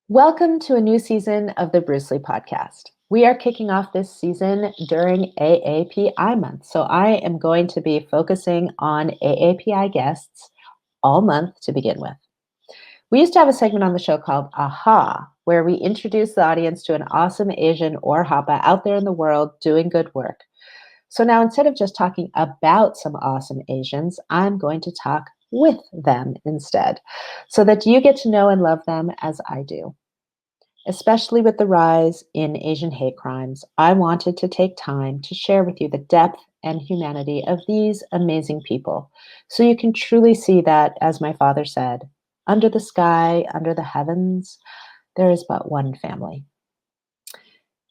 Welcome to a new season of the Bruce Lee podcast. We are kicking off this season during AAPI month, so I am going to be focusing on AAPI guests all month to begin with. We used to have a segment on the show called AHA, where we introduce the audience to an awesome Asian or Hapa out there in the world doing good work. So now instead of just talking about some awesome Asians, I'm going to talk with them instead, so that you get to know and love them as I do. Especially with the rise in Asian hate crimes, I wanted to take time to share with you the depth and humanity of these amazing people so you can truly see that, as my father said, under the sky, under the heavens, there is but one family.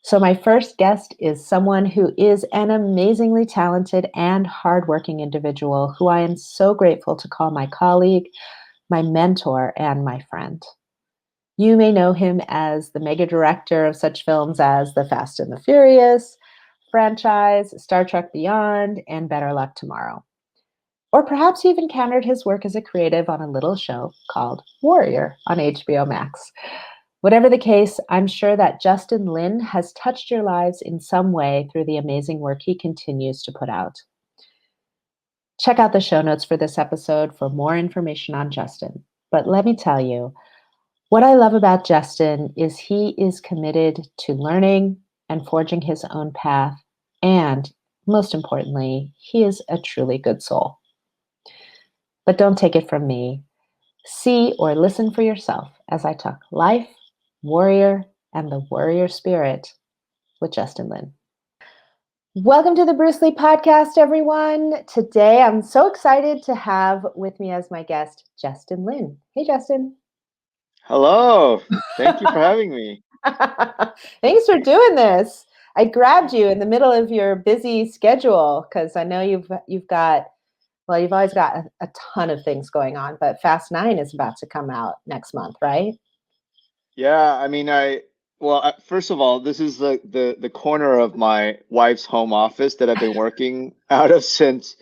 So, my first guest is someone who is an amazingly talented and hardworking individual who I am so grateful to call my colleague, my mentor, and my friend. You may know him as the mega director of such films as the Fast and the Furious franchise, Star Trek Beyond, and Better Luck Tomorrow. Or perhaps you've encountered his work as a creative on a little show called Warrior on HBO Max. Whatever the case, I'm sure that Justin Lin has touched your lives in some way through the amazing work he continues to put out. Check out the show notes for this episode for more information on Justin. But let me tell you, what I love about Justin is he is committed to learning and forging his own path. And most importantly, he is a truly good soul. But don't take it from me. See or listen for yourself as I talk life, warrior, and the warrior spirit with Justin Lin. Welcome to the Bruce Lee podcast, everyone. Today, I'm so excited to have with me as my guest, Justin Lin. Hey, Justin. Hello. Thank you for having me. Thanks for doing this. I grabbed you in the middle of your busy schedule because I know you've always got a ton of things going on, but Fast 9 is about to come out next month, right? Yeah, I mean, first of all, this is the corner of my wife's home office that I've been working out of since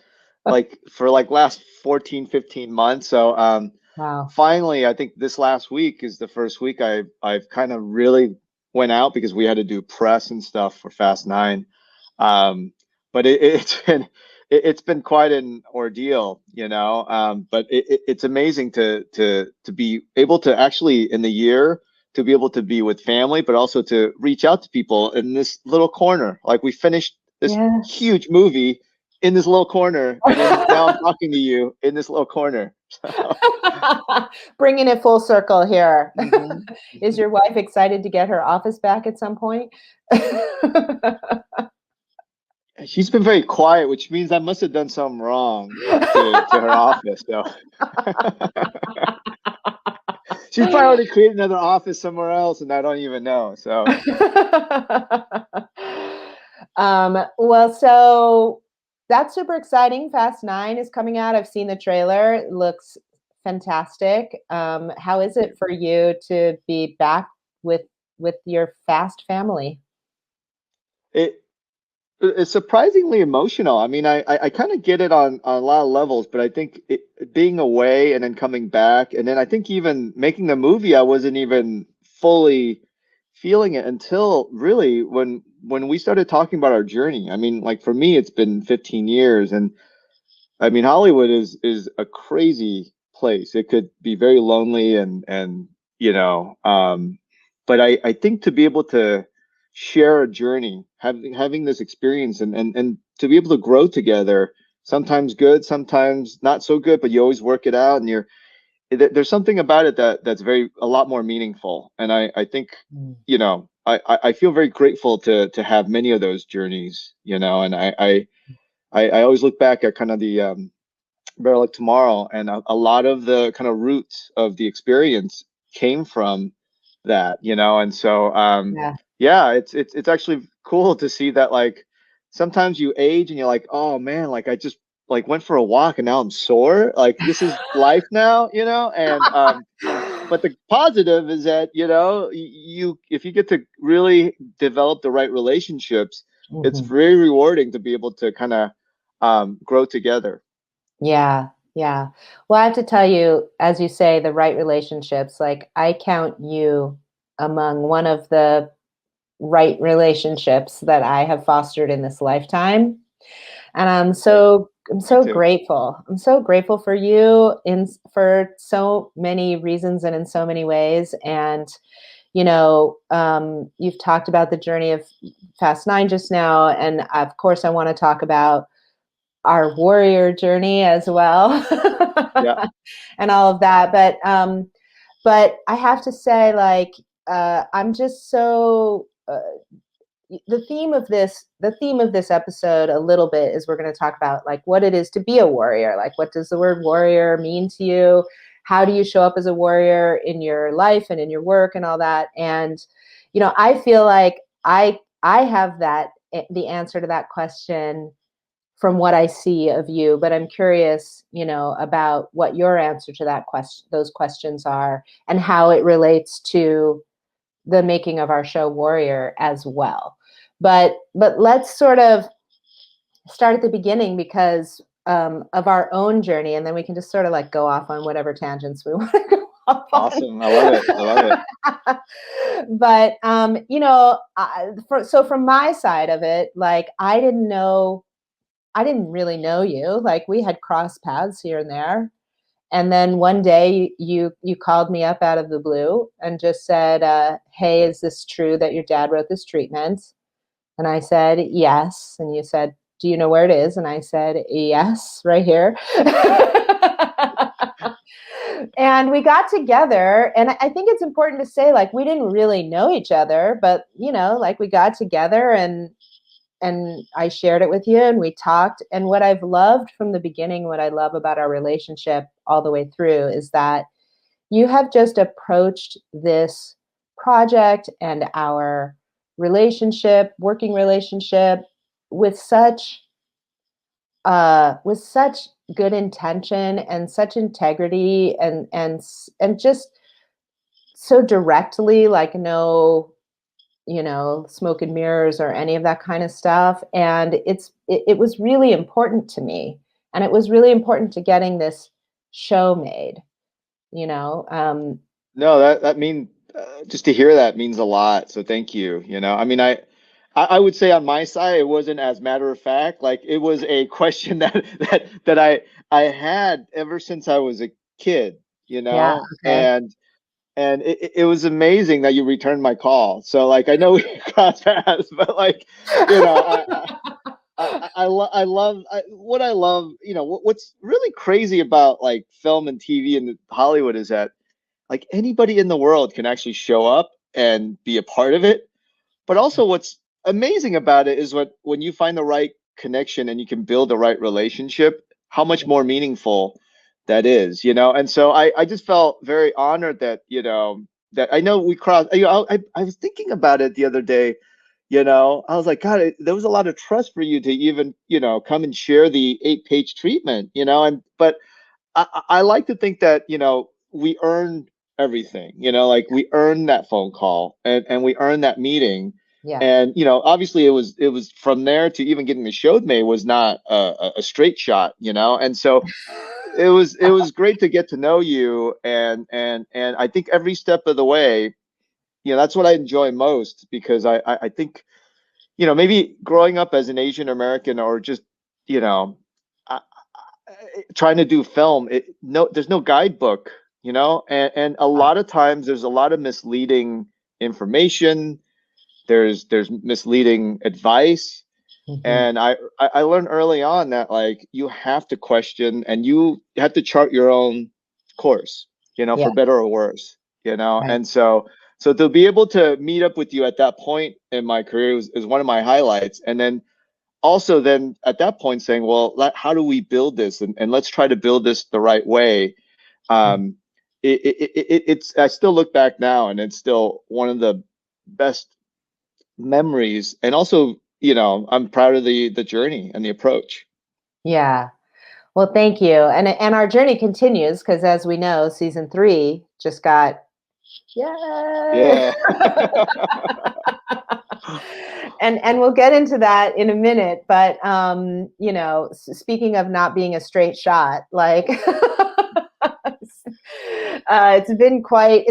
for last 14, 15 months. So Wow. finally, I think this last week is the first week I've kind of really went out because we had to do press and stuff for Fast 9. But it's been quite an ordeal, you know. But it's amazing to be able to actually in the year to be able to be with family, but also to reach out to people in this little corner. Like we finished this Yeah. huge movie in this little corner, and then now I'm talking to you in this little corner. Bringing it full circle here. Mhm. Is your wife excited to get her office back at some point? She's been very quiet, which means I must have done something wrong to her office. So she's probably already created another office somewhere else, and I don't even know. So so that's super exciting. Fast 9 is coming out. I've seen the trailer. It looks fantastic. How is it for you to be back with your Fast family? it it's surprisingly emotional. I mean, I kind of get it on a lot of levels, but I think being away and then coming back, and then I think even making the movie, I wasn't even fully feeling it until really when we started talking about our journey. I mean, like for me, it's been 15 years, and I mean, Hollywood is a crazy place. It could be very lonely and you know, but I think to be able to share a journey, having this experience and to be able to grow together, sometimes good, sometimes not so good, but you always work it out and there's something about it that's very a lot more meaningful. And I think, Mm. you know, I feel very grateful to have many of those journeys, you know, and I always look back at kind of the Better Luck Tomorrow, and a lot of the kind of roots of the experience came from that, you know, and so Yeah. yeah, it's actually cool to see that like sometimes you age and you're like, oh man, like I just like went for a walk and now I'm sore. Like this is life now, you know, and but the positive is that you know you if you get to really develop the right relationships, it's Mhm. very rewarding to be able to kind of grow together. Yeah, yeah. Well, I have to tell you, as you say, the right relationships, like I count you among one of the right relationships that I have fostered in this lifetime. And Great. I'm Me so too. grateful. I'm so grateful for you in for so many reasons and in so many ways. And you've talked about the journey of Fast Nine just now, and of course, I want to talk about our warrior journey as well, Yeah. and all of that. But I have to say, like, I'm just so the theme of this episode a little bit is we're going to talk about like what it is to be a warrior. Like, what does the word warrior mean to you? How do you show up as a warrior in your life and in your work and all that? And I feel like I have that the answer to that question from what I see of you, but I'm curious, about what your answer to those questions are, and how it relates to the making of our show Warrior as well. But let's sort of start at the beginning because of our own journey, and then we can just sort of like go off on whatever tangents we want to go off on. Awesome. I love it. I love it. But so from my side of it, like I didn't really know you. Like, we had crossed paths here and there. And then one day you called me up out of the blue and just said, "Hey, is this true that your dad wrote this treatment?" And I said, "Yes." And you said, "Do you know where it is?" And I said, "Yes, right here." And we got together, and I think it's important to say, like, we didn't really know each other, but like, we got together, and I shared it with you, and we talked. And what I've loved from the beginning, what I love about our relationship all the way through, is that you have just approached this project and our working relationship, with such good intention and such integrity, and just so directly, like, no smoke and mirrors or any of that kind of stuff. And it was really important to me, and it was really important to getting this show made. you know um No, that mean just to hear that means a lot. So thank you. I mean, I would say on my side, it wasn't as matter of fact. Like, it was a question that I had ever since I was a kid. yeah, okay. And it was amazing that you returned my call. So, like, I know we crossed paths, but, like, you know, what I love. What's really crazy about, like, film and TV and Hollywood is that, like, anybody in the world can actually show up and be a part of it. But also, what's amazing about it is when you find the right connection and you can build the right relationship, how much more meaningful that is. And so I just felt very honored that I know we crossed. I was thinking about it the other day. I was like, God, there was a lot of trust for you to even come and share the 8-page treatment. But I like to think that we earn everything. Like, we earn that phone call, and we earn that meeting. Yeah. And obviously, it was from there to even getting the show made was not a straight shot. And so it was great to get to know you, and I think every step of the way, that's what I enjoy most, because I think maybe growing up as an Asian American, or just you know trying to do film, there's no guidebook, and a lot of times there's a lot of misleading information. There's misleading advice. Hmm. And I learned early on that, like, you have to question, and you have to chart your own course, Yeah. for better or worse. Right. And so to be able to meet up with you at that point in my career is one of my highlights. And then also, then at that point, saying, well, how do we build this, and let's try to build this the right way. um it's I still look back now, and it's still one of the best memories. And also, I'm proud of the journey and the approach. Yeah. Well, thank you. And our journey continues because, as we know, season 3 just got, yay. Yeah. And we'll get into that in a minute. But speaking of not being a straight shot, like, it's been quite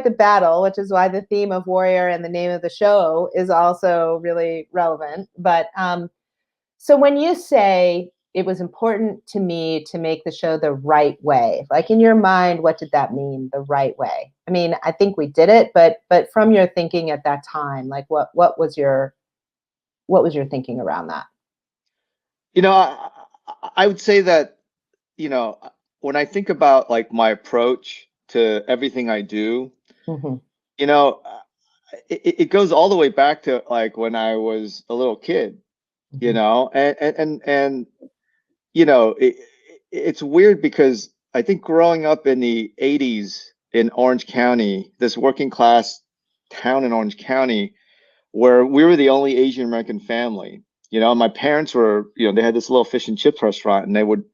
the battle, which is why the theme of warrior and the name of the show is also really relevant. But so when you say it was important to me to make the show the right way, like in your mind, what did that mean, the right way? I mean, I think we did it, but from your thinking at that time, like what was your thinking around that? You know, I would say that, you know, when I think about like my approach to everything I do, Mm-hmm. you know, it goes all the way back to like when I was a little kid, you Mm-hmm. know, and you know, it's weird because I think growing up in the 80s in Orange County, this working class town in Orange County, where we were the only Asian American family. You know, my parents were, you know, they had this little fish and chips restaurant and they would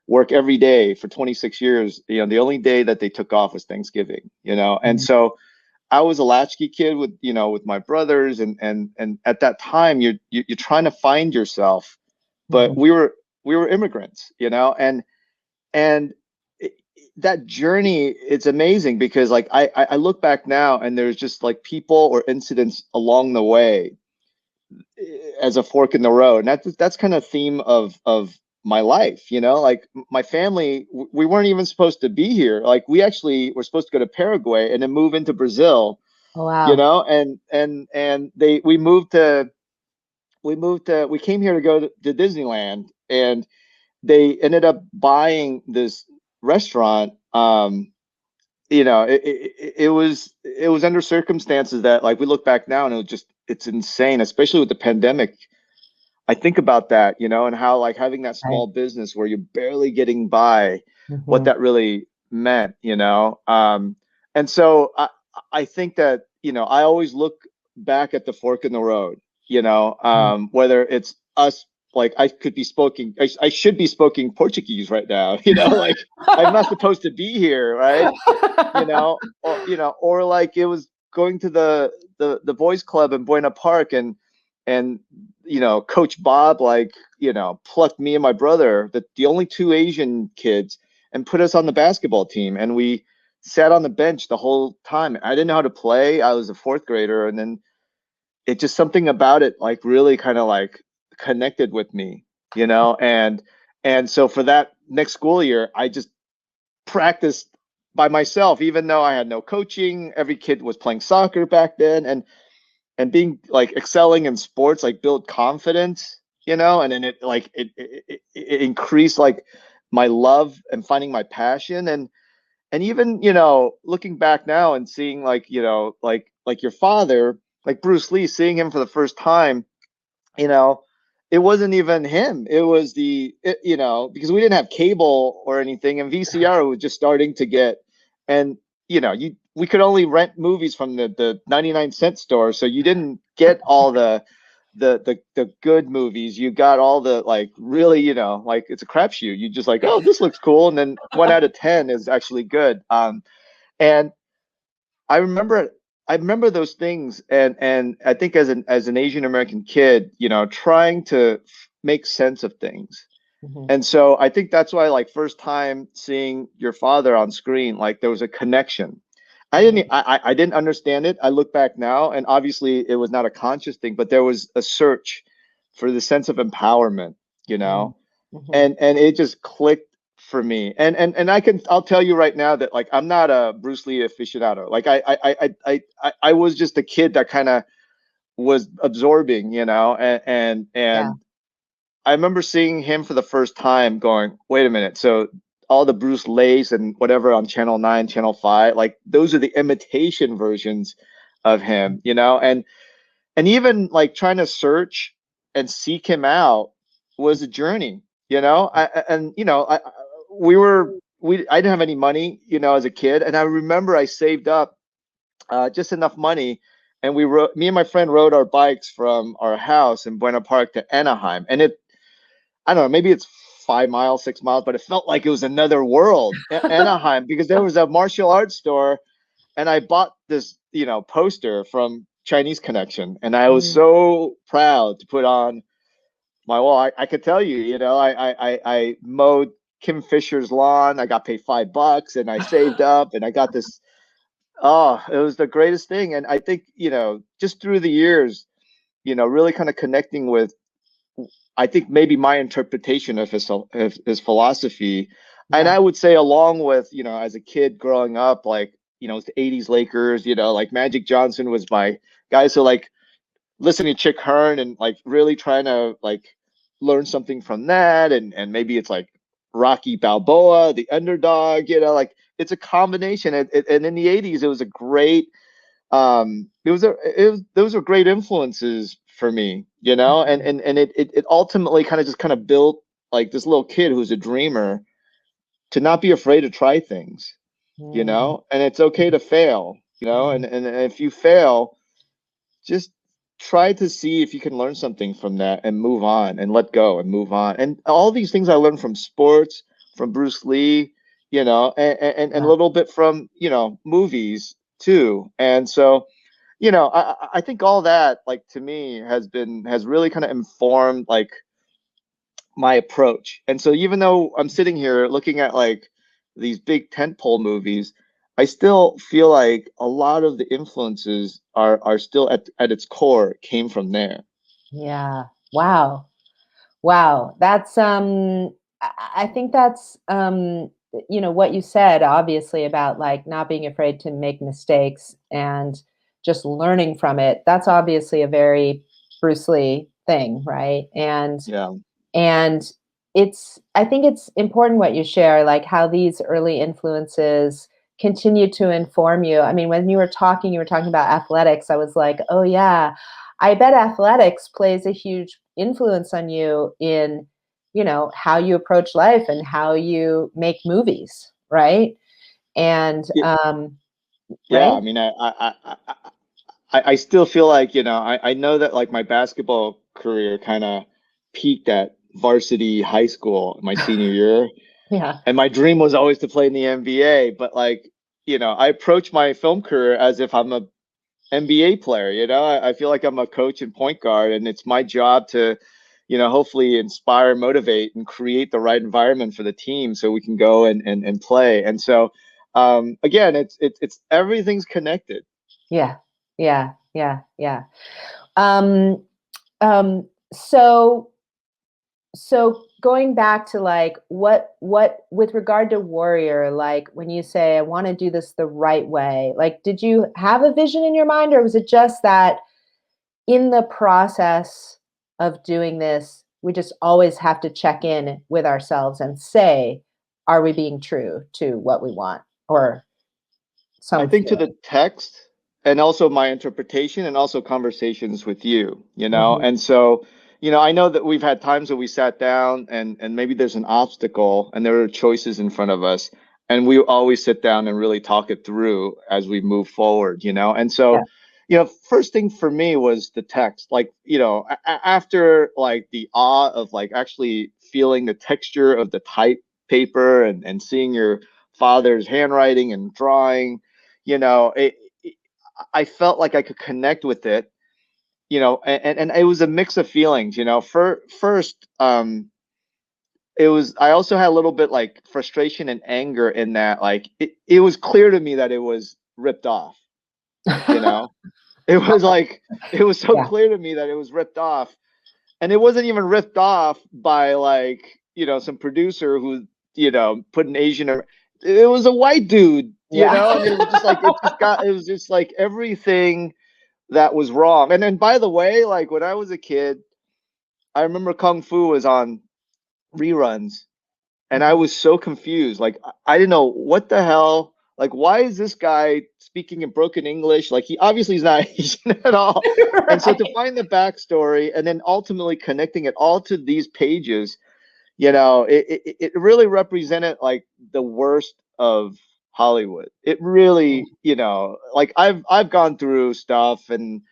work every day for 26 years. You know, the only day that they took off was Thanksgiving, you know. And Mm-hmm. so I was a latchkey kid with, you know, with my brothers and at that time you're trying to find yourself, but Mm-hmm. we were immigrants, you know, and it, that journey, it's amazing because like I look back now and there's just like people or incidents along the way as a fork in the road. And that's kind of theme of my life, you know, like my family, we weren't even supposed to be here. Like we actually were supposed to go to Paraguay and then move into Brazil, Oh you wow. know, and they we came here to go to Disneyland, and they ended up buying this restaurant. You know, it was under circumstances that like we look back now and it's insane, especially with the pandemic. I think about that, you know, and how like having that Right. small business where you're barely getting by, what Mm-hmm. that really meant, you know. And so I think that, you know, I always look back at the fork in the road, you know, whether it's us, like I could be speaking, I should be speaking Portuguese right now, you know, like I'm not supposed to be here, right? You know, or like it was going to the boys club in Buena Park, and you know, Coach Bob, like, you know, plucked me and my brother, the only two Asian kids, and put us on the basketball team, and we sat on the bench the whole time. I didn't know how to play. I was a fourth grader, and then it just something about it like really kind of like connected with me, you know, and so for that next school year, I just practiced by myself, even though I had no coaching. Every kid was playing soccer back then, and being like excelling in sports, like build confidence, you know, and then it like it increased like my love and finding my passion, and even, you know, looking back now and seeing like, you know, like your father, like Bruce Lee, seeing him for the first time, you know, it wasn't even him. It was you know, because we didn't have cable or anything, and VCR was just starting to get, and you know, we could only rent movies from the 99-cent store, so you didn't get all the good movies. You got all the like really, you know, like it's a crapshoot. You just like, oh, this looks cool, and then 1 out of 10 is actually good. And I remember I remember those things, and I think as an Asian American kid, you know, trying to make sense of things. Mm-hmm. And so I think that's why like first time seeing your father on screen, like there was a connection. I didn't understand it. I look back now and obviously it was not a conscious thing, but there was a search for the sense of empowerment, you know, Mm-hmm. and it just clicked for me. And I'll tell you right now that like I'm not a Bruce Lee aficionado. Like I was just a kid that kind of was absorbing, you know, Yeah. and I remember seeing him for the first time going, wait a minute, so all the Bruce Lees and whatever on Channel 9, Channel 5, like those are the imitation versions of him, you know, and even like trying to search and seek him out was a journey, you know. And you know, I didn't have any money, you know, as a kid, and I remember I saved up just enough money, and me and my friend rode our bikes from our house in Buena Park to Anaheim, and I don't know, maybe it's 5 miles, 6 miles, but it felt like it was another world, Anaheim, because there was a martial arts store, and I bought this, you know, poster from Chinese Connection, and I was Mm. so proud to put on my wall. I could tell you, you know, I mowed Kim Fisher's lawn. I got paid $5 and I saved up and I got this. Oh, it was the greatest thing. And I think, just through the years, really kind of connecting with, I think maybe my interpretation of his philosophy. And Yeah. I would say along with, as a kid growing up, like, it's the 80s Lakers, like Magic Johnson was my guy. So like listening to Chick Hearn and like really trying to like learn something from that. And maybe it's like Rocky Balboa, the underdog, like it's a combination. And in the 80s, it was a great those were great influences for me, and it ultimately kind of built like this little kid who's a dreamer to not be afraid to try things, Mm, and it's okay to fail, mm, and if you fail, just try to see if you can learn something from that and move on and let go and move on. And all these things I learned from sports, from Bruce Lee, and a yeah. little bit from, movies too. And so, I think all that, like to me, has really kind of informed like my approach. And so even though I'm sitting here looking at like these big tentpole movies, I still feel like a lot of the influences are still at its core came from there. Yeah. Wow. Wow. That's I think that's what you said obviously about like not being afraid to make mistakes and just learning from it. That's obviously a very Bruce Lee thing, right? Yeah. And I think it's important what you share, like how these early influences continue to inform you. I mean, when you were talking about athletics. I was like, oh yeah, I bet athletics plays a huge influence on you in, how you approach life and how you make movies, right? And Yeah. Yeah. right? I mean, I still feel like, I know that like my basketball career kind of peaked at varsity high school my senior year. Yeah. And my dream was always to play in the NBA, but like, I approach my film career as if I'm a NBA player. I feel like I'm a coach and point guard, and it's my job to, hopefully inspire, motivate, and create the right environment for the team so we can go and play. And so, again, it's everything's connected. Yeah. Yeah. Yeah. Yeah. Um, um, so going back to like what with regard to warrior, like when you say I want to do this the right way, like did you have a vision in your mind, or was it just that in the process of doing this we just always have to check in with ourselves and say, are we being true to what we want, or I some think to feeling? the text and also my interpretation and also conversations with you, Hmm. and so, I know that we've had times where we sat down and maybe there's an obstacle and there are choices in front of us, and we always sit down and really talk it through as we move forward, and Yeah. so, first thing for me was the text, like, after like the awe of like actually feeling the texture of the type paper and seeing your father's handwriting and drawing, I felt like I could connect with it, and it was a mix of feelings, first, it was, I also had a little bit like frustration and anger in that, like, it was clear to me that it was ripped off, you know, it was like, it was so Yeah. clear to me that it was ripped off, and it wasn't even ripped off by like, some producer who, put an Asian, it was a white dude, Yeah. and it was just like, it was just like everything that was wrong. And then, by the way, like when I was a kid, I remember Kung Fu was on reruns, and I Mhm. was so confused. Like I didn't know what the hell. Like, why is this guy speaking in broken English? Like he obviously is not Asian at all. And so to Right. find the backstory and then ultimately connecting it all to these pages, it really represented like the worst of Hollywood. It really, like I've gone through stuff, and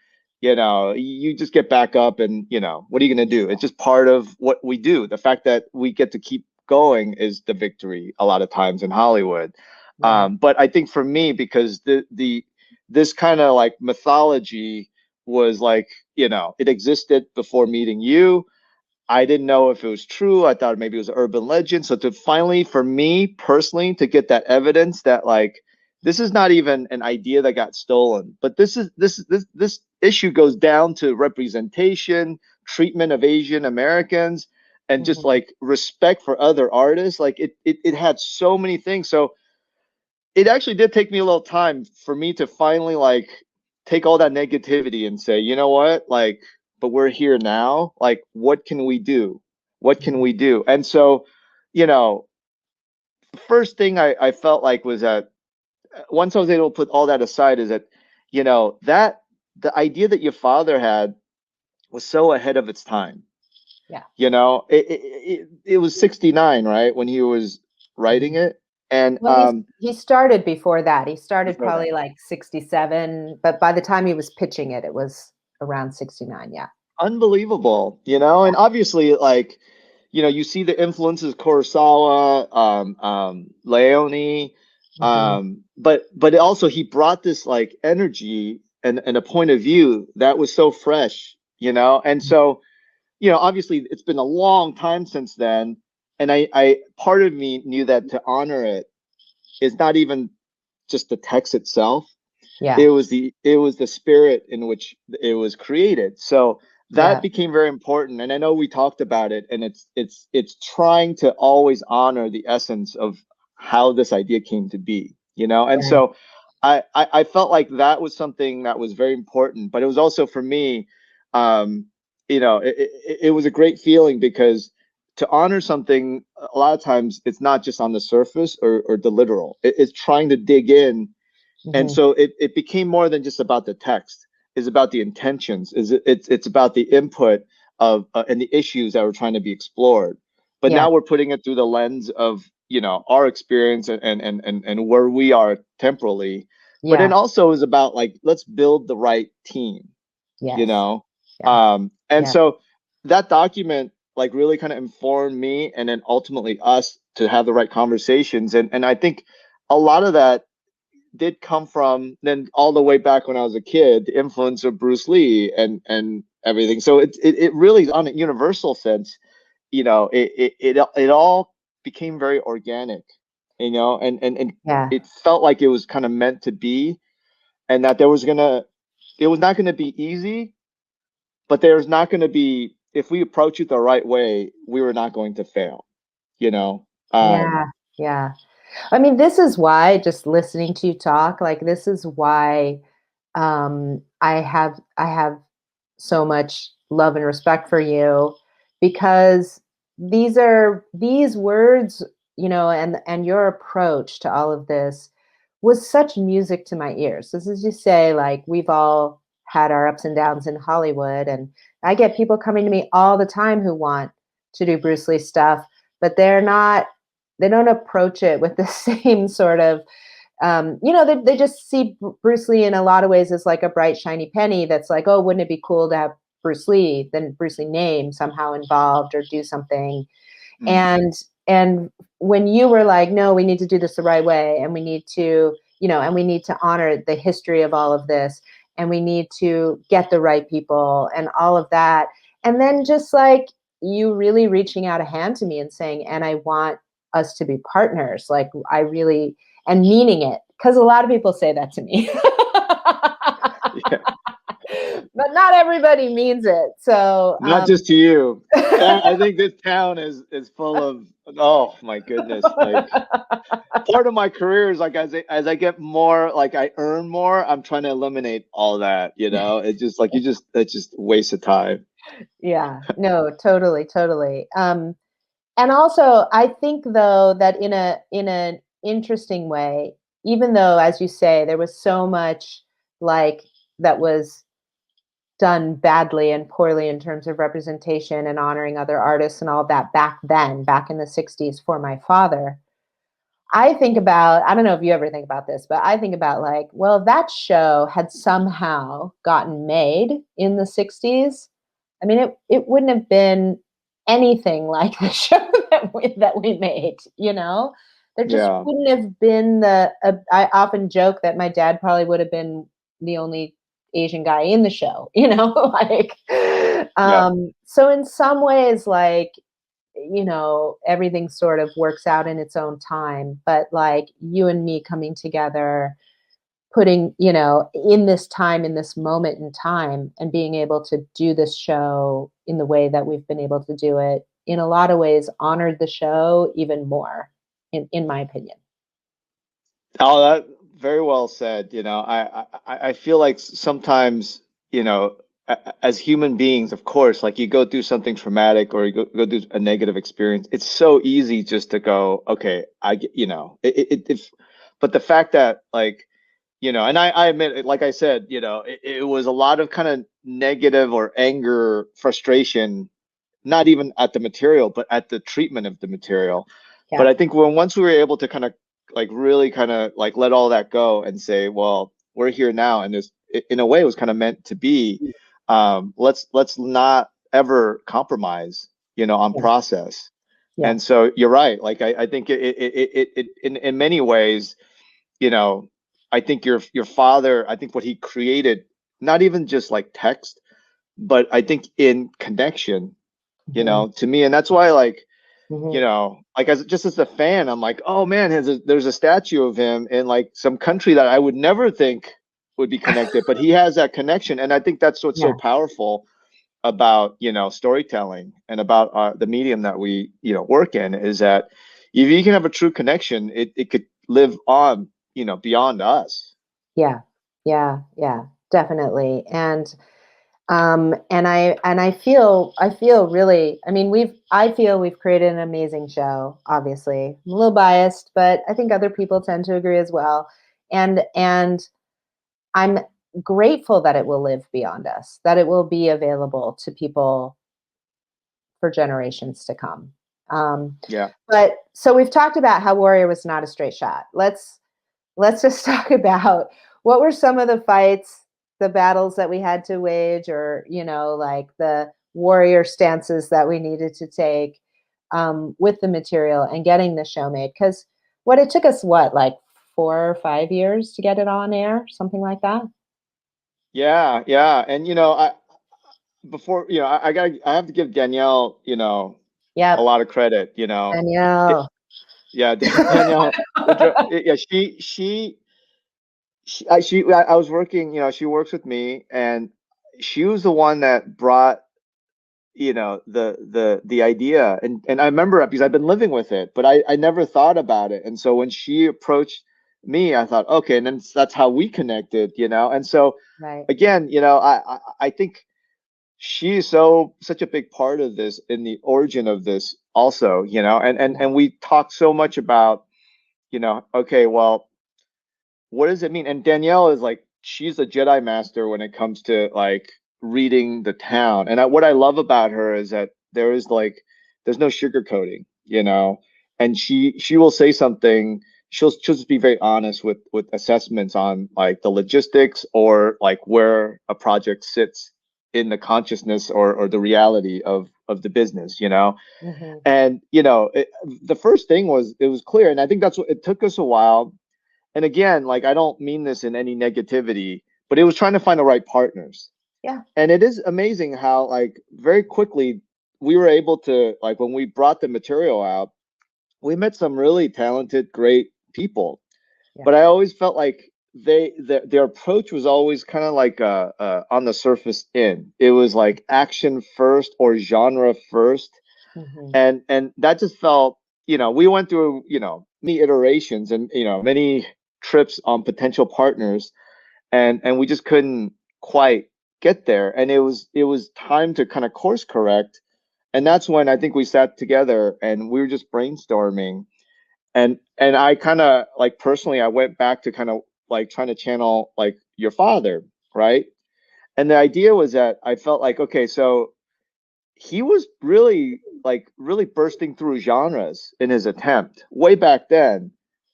you just get back up, and what are you going to do? It's just part of what we do. The fact that we get to keep going is the victory a lot of times in Hollywood. Yeah. But I think for me, because the this kind of like mythology was like, it existed before meeting you. I didn't know if it was true. I thought maybe it was an urban legend. So to finally, for me personally, to get that evidence that like this is not even an idea that got stolen, but this issue goes down to representation, treatment of Asian Americans, and just Mhm. like respect for other artists. Like it had so many things. So it actually did take me a little time for me to finally like take all that negativity and say, you know what, like, but we're here now. Like, what can we do? What can we do? And so, you know, the first thing I felt like was that once I was able to put all that aside, is that, you know, that the idea that your father had was so ahead of its time. Yeah. You know, it was 69, right, when he was writing Mhm. it. And Well, he started before that. He started before that. probably like 67, but by the time he was pitching it, it was around 69. Yeah. Unbelievable, you know, and obviously, like, you know, you see the influences Kurosawa, Leone, Hmm. but also he brought this like energy and a point of view that was so fresh, you know, and so, you know, obviously it's been a long time since then, and I part of me knew that to honor it is not even just the text itself, Yeah. it was the spirit in which it was created. So that Yeah. became very important. And I know we talked about it, and it's trying to always honor the essence of how this idea came to be, you know. And Right. so I felt like that was something that was very important, but it was also for me, um, you know, it was a great feeling because to honor something, a lot of times it's not just on the surface or the literal. It's trying to dig in, and Hmm. so it became more than just about the text. It's about the intentions. It's about the input of and the issues that were trying to be explored. But Yeah. now we're putting it through the lens of, you know, our experience and where we are temporally. But Yeah. then also is about like, let's build the right team, you Yes. know. Yes. And Yeah. so that document like really kind of informed me, and then ultimately us to have the right conversations. And I think a lot of that did come from then all the way back when I was a kid, the influence of Bruce Lee and everything. So it really, on a universal sense, you know, it all became very organic, you know, and Yeah. it felt like it was kind of meant to be, and that it was not gonna be easy, but there's not gonna be, if we approach it the right way, we were not going to fail, you know. Yeah. Yeah. I mean, this is why, just listening to you talk, like this is why I have so much love and respect for you, because these words, and your approach to all of this was such music to my ears. This is, you say, like, we've all had our ups and downs in Hollywood, and I get people coming to me all the time who want to do Bruce Lee stuff, but they don't approach it with the same sort of, they just see Bruce Lee in a lot of ways as like a bright, shiny penny that's like, oh, wouldn't it be cool to have Bruce Lee, then Bruce Lee name somehow involved or do something. Mm, And when you were like, no, we need to do this the right way, and we need to, and we need to honor the history of all of this, and we need to get the right people and all of that. And then just like you really reaching out a hand to me and saying, and I want us to be partners. Like I really, and meaning it. Because a lot of people say that to me. yeah. But not everybody means it. So, Not just to you. I think this town is full of, oh my goodness. Like, part of my career is like, as I get more, like I earn more, I'm trying to eliminate all that, you know. It's just like it's just a waste of time. yeah, no, totally, totally. And also, I think though that in an interesting way, even though, as you say, there was so much like that was done badly and poorly in terms of representation and honoring other artists and all of that back then, back in the 60s for my father. I think about, I don't know if you ever think about this, but I think about like, well, if that show had somehow gotten made in the 60s, I mean, it wouldn't have been anything like the show that we made, you know? There just Yeah. wouldn't have been I often joke that my dad probably would have been the only Asian guy in the show, like, Yep. So in some ways, like, everything sort of works out in its own time, but like you and me coming together, putting, in this time, in this moment in time, and being able to do this show in the way that we've been able to do it, in a lot of ways, honored the show even more, in my opinion. Oh, that very well said. I feel like sometimes, as human beings, of course, like you go through something traumatic or you go through a negative experience, it's so easy just to go, okay, I get, but the fact that like, and I admit, like I said, it was a lot of kind of negative or anger, frustration, not even at the material, but at the treatment of the material. But Yeah. I think when once we were able to kind of like really kind of like let all that go and say, well, we're here now, and this in a way it was kind of meant to be. Let's not ever compromise, on Yeah. process. Yeah. And so you're right. Like I think it in many ways, you know, I think your father, I think what he created, not even just like text, but I think in connection, Hmm. to me. And that's why, like, Hmm. like as a fan, I'm like, oh man, there's a statue of him in like some country that I would never think would be connected, but he has that connection. And I think that's what's so Yeah. powerful about, storytelling and about the medium that we, work in, is that if you can have a true connection, it could live on, beyond us. Yeah. Yeah. Yeah. Definitely. And I feel really, I mean, I feel we've created an amazing show. Obviously, I'm a little biased, but I think other people tend to agree as well. And I'm grateful that it will live beyond us, that it will be available to people for generations to come. Um, Yeah. but so we've talked about how Warrior was not a straight shot. Let's just talk about what were some of the fights, the battles that we had to wage, or like the warrior stances that we needed to take, with the material and getting the show made. Because what it took us, what, like 4 or 5 years to get it on air, something like that. Yeah, yeah. And before, I have to give Danielle, a Yep. lot of credit, D- Danielle. yeah, Danielle Woodruff, yeah, I was working, she works with me, and she was the one that brought, the idea, and I remember it because I've been living with it, but I never thought about it. And so when she approached me, I thought, okay, and then that's how we connected, and so Right. again, I think she is such a big part of this in the origin of this also, Yeah. and we talk so much about, okay, well, what does it mean? And Danielle is like, she's a Jedi master when it comes to like reading the town. And what I love about her is that there's no sugarcoating, and she will say something. She'll just be very honest with assessments on like the logistics or like where a project sits in the consciousness or the reality of the business, Hmm. and the first thing was, it was clear, and I think that's what it took us a while. And again, like, I don't mean this in any negativity, but it was trying to find the right partners. Yeah. And it is amazing how, like, very quickly we were able to, like, when we brought the material out, we met some really talented, great people. Yeah. But I always felt like their approach was always kind of like on the surface in. It was like action first or genre first, Hmm. and that just felt, we went through, many iterations and, many trips on potential partners, and we just couldn't quite get there, and it was time to kind of course correct. And that's when I think we sat together and we were just brainstorming, and I kind of, like, personally, I went back to kind of like trying to channel like your father, right? And the idea was that I felt like, okay, so he was really, like, really bursting through genres in his attempt way back then.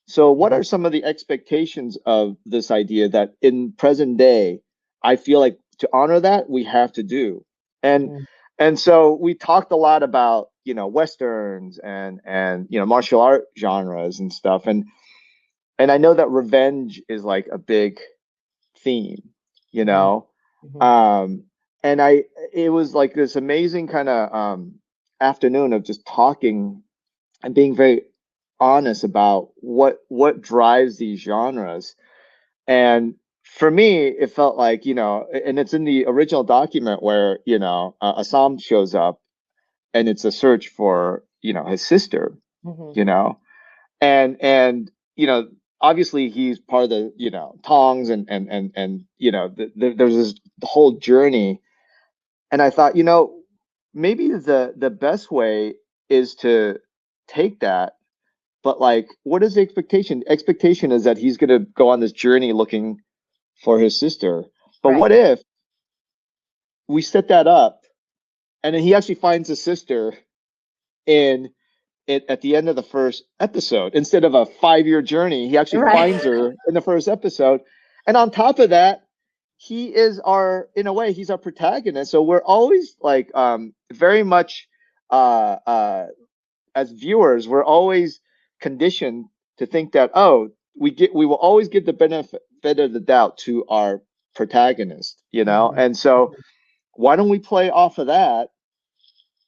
So what Yeah. are some of the expectations of this idea that in present day, I feel like to honor that we have to do? And Hmm. and so we talked a lot about, westerns and martial art genres and stuff. And I know that revenge is like a big theme, you Hmm. know. Hmm. Um and it was like this amazing kind of afternoon of just talking and being very honest about what drives these genres. And for me, it felt like, and it's in the original document where, Assam shows up and it's a search for, his sister, Hmm. you know, and obviously he's part of the, Tongs and there's this whole journey. And I thought, maybe the best way is to take that, but like, what is the expectation? Expectation is that he's going to go on this journey looking for his sister. But Right. what if we set that up and then he actually finds his sister in it at the end of the first episode instead of a 5-year journey? He actually Right. finds her in the first episode. And on top of that, he is in a way, he's our protagonist. So we're always like very much uh, uh, as viewers, we're always conditioned to think that, oh, we will always give the benefit of the doubt to our protagonist, Hmm. and so why don't we play off of that,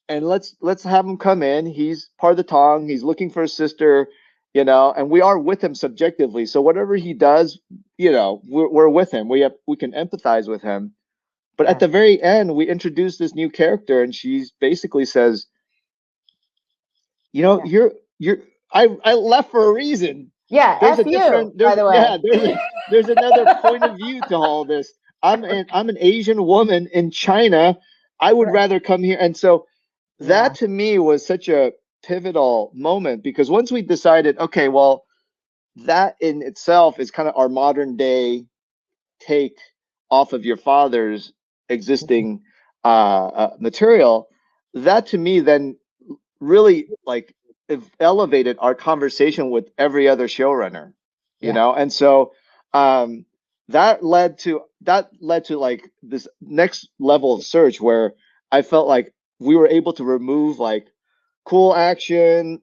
and let's have him come in. He's part of the Tong, he's looking for his sister, and we are with him subjectively, so whatever he does, we're with him. We can empathize with him. But at Yeah. the very end, we introduce this new character, and she's basically says, Yeah. you're I left for a reason. Yeah. There's a F you, different by there's the way. yeah, there's another point of view to all this. I'm an Asian woman in China. I would Right. rather come here. And so Yeah. that to me was such a pivotal moment, because once we decided, okay, well, that in itself is kind of our modern day take off of your father's Mhm. existing material. That to me then really like elevated our conversation with every other showrunner, Yeah. and so um that led to like this next level of search where I felt like we were able to remove like cool action,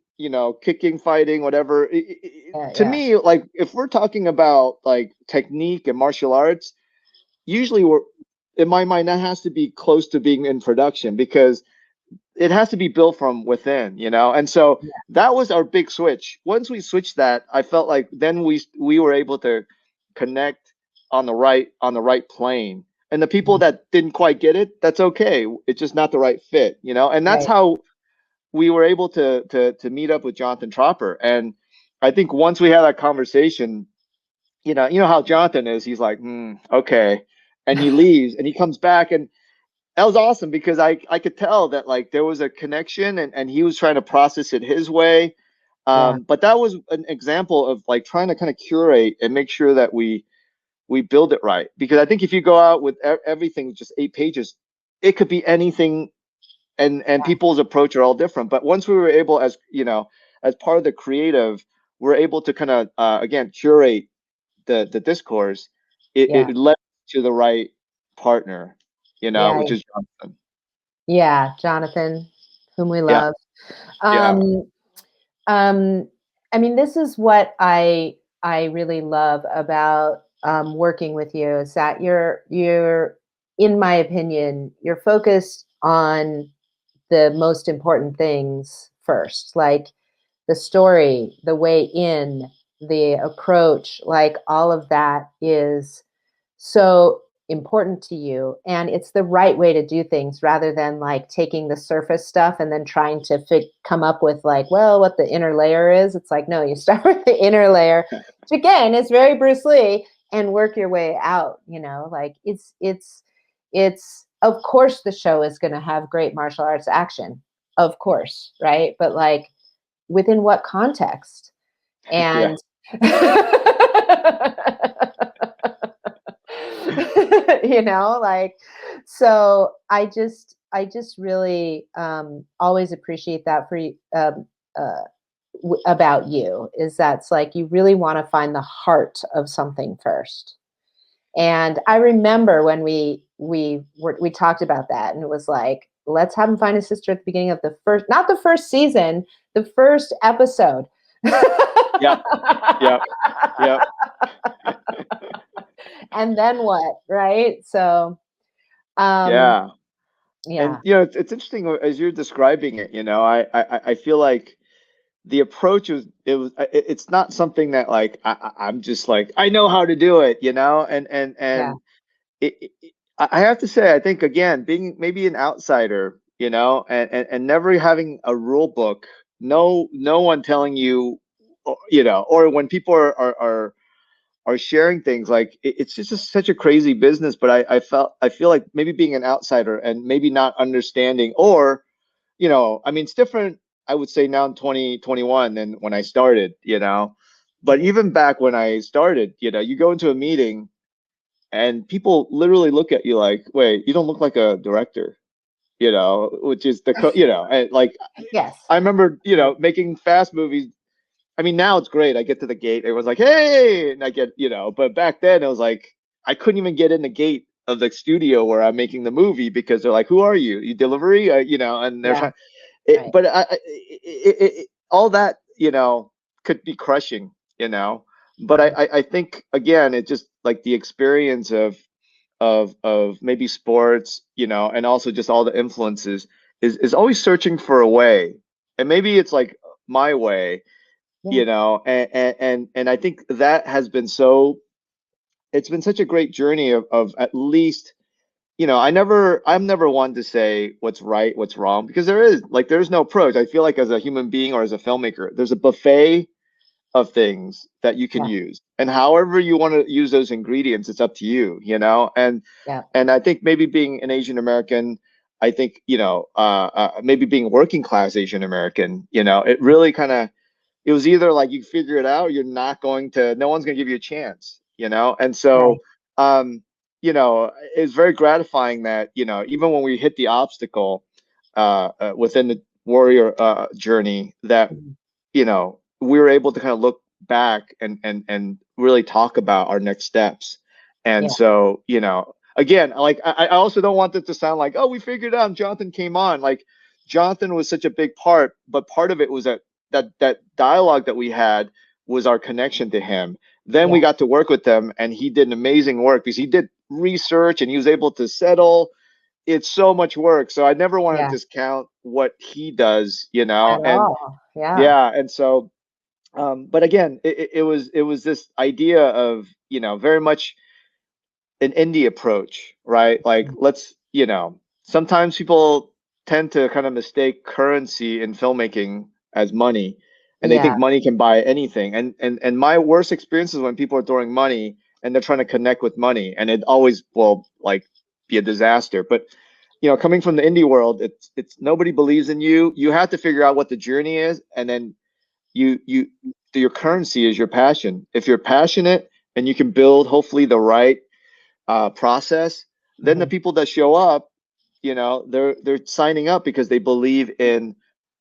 kicking, fighting, whatever. Yeah. To Yeah. me, like if we're talking about like technique and martial arts, usually we're in my mind that has to be close to being in production, because it has to be built from within, and so Yeah. that was our big switch. Once we switched that, I felt like then we were able to connect on the right plane. And the people Mhm. that didn't quite get it, that's okay. It's just not the right fit, and that's Right. how we were able to meet up with Jonathan Tropper. And I think once we had that conversation, you know how Jonathan is. He's like, okay, and he leaves and he comes back, and that was awesome, because I could tell that like there was a connection, and he was trying to process it his way. Yeah. But that was an example of like trying to kind of curate and make sure that we build it right. Because I think if you go out with everything just 8 pages, it could be anything, and people's approach are all different. But once we were able, as as part of the creative, we're able to kind of again curate the discourse. Yeah. It led to the right partner, Yeah. which is Jonathan. Yeah. Jonathan, whom we Yeah, love. yeah, Um, um, I mean, this is what I really love about working with you is that you're, in my opinion, you're focused on the most important things first, like the story, the way in, the approach, like all of that is so important to you. And it's the right way to do things rather than like taking the surface stuff and then trying to come up with like, well, what the inner layer is. It's like, no, you start with the inner layer, which again is very Bruce Lee, and work your way out, like it's of course the show is going to have great martial arts action, of course, right? But like within what context? yeah, And like, so I just really always appreciate that for you, about you, is that's like you really want to find the heart of something first. And I remember when we talked about that, and it was like, let's have him find his sister at the beginning of the first, not the first season, the first episode. yep, yep, yep. And then what, right? So Um, Yeah. And yeah, it's interesting as you're describing it, I feel like the approach it's not something that like I'm just like I know how to do it, yeah, and I have to say I think again being maybe an outsider, and never having a rule book, no one telling you, or when people are sharing things like it's just such a crazy business, but I feel like maybe being an outsider and maybe not understanding, or I mean, it's different, I would say now in 2021 than when I started, but mhm, even back when I started, you go into a meeting and people literally look at you like, wait, you don't look like a director, which is and like yes, I remember, right, making fast movies. I mean, now it's great. I get to the gate, everyone's like, hey, and I get, but back then it was like, I couldn't even get in the gate of the studio where I'm making the movie because they're like, who are you? You delivery? And they're yeah, trying, it, right, but all that, could be crushing, but mhm, I think again, it's just like the experience of maybe sports, and also just all the influences is always searching for a way. And maybe it's like my way, yeah, and I think that has been it's been such a great journey of at least, I'm never one to say what's right, what's wrong, because there's no approach. I feel like as a human being or as a filmmaker, there's a buffet of things that you can yeah, use. And however you want to use those ingredients, it's up to you, yeah, and I think maybe being an Asian American, I think, maybe being working class Asian American, it really kind of it was either like you figure it out, or you're not going to, no one's going to give you a chance, And right, so, it's very gratifying that, even when we hit the obstacle within the warrior journey, that, mhm, we were able to kind of look back and really talk about our next steps. And yeah, so, again, like I also don't want it to sound like, oh, we figured it out and Jonathan came on. Like Jonathan was such a big part, but part of it was that dialogue that we had was our connection to him. Then we yeah, got to work with them, and he did an amazing work because he did research and he was able to settle. It's so much work, so I never want to yeah, discount what he does, at and all, yeah, yeah, and so but again, it was this idea of, very much an indie approach, right? Like mm, let's, sometimes people tend to kind of mistake currency in filmmaking as money, and they yeah, think money can buy anything. And my worst experience is when people are throwing money and they're trying to connect with money, and it always will like be a disaster. But coming from the indie world, it's nobody believes in you. You have to figure out what the journey is, and then you your currency is your passion. If you're passionate and you can build hopefully the right process, then the mhm, people that show up, they're signing up because they believe in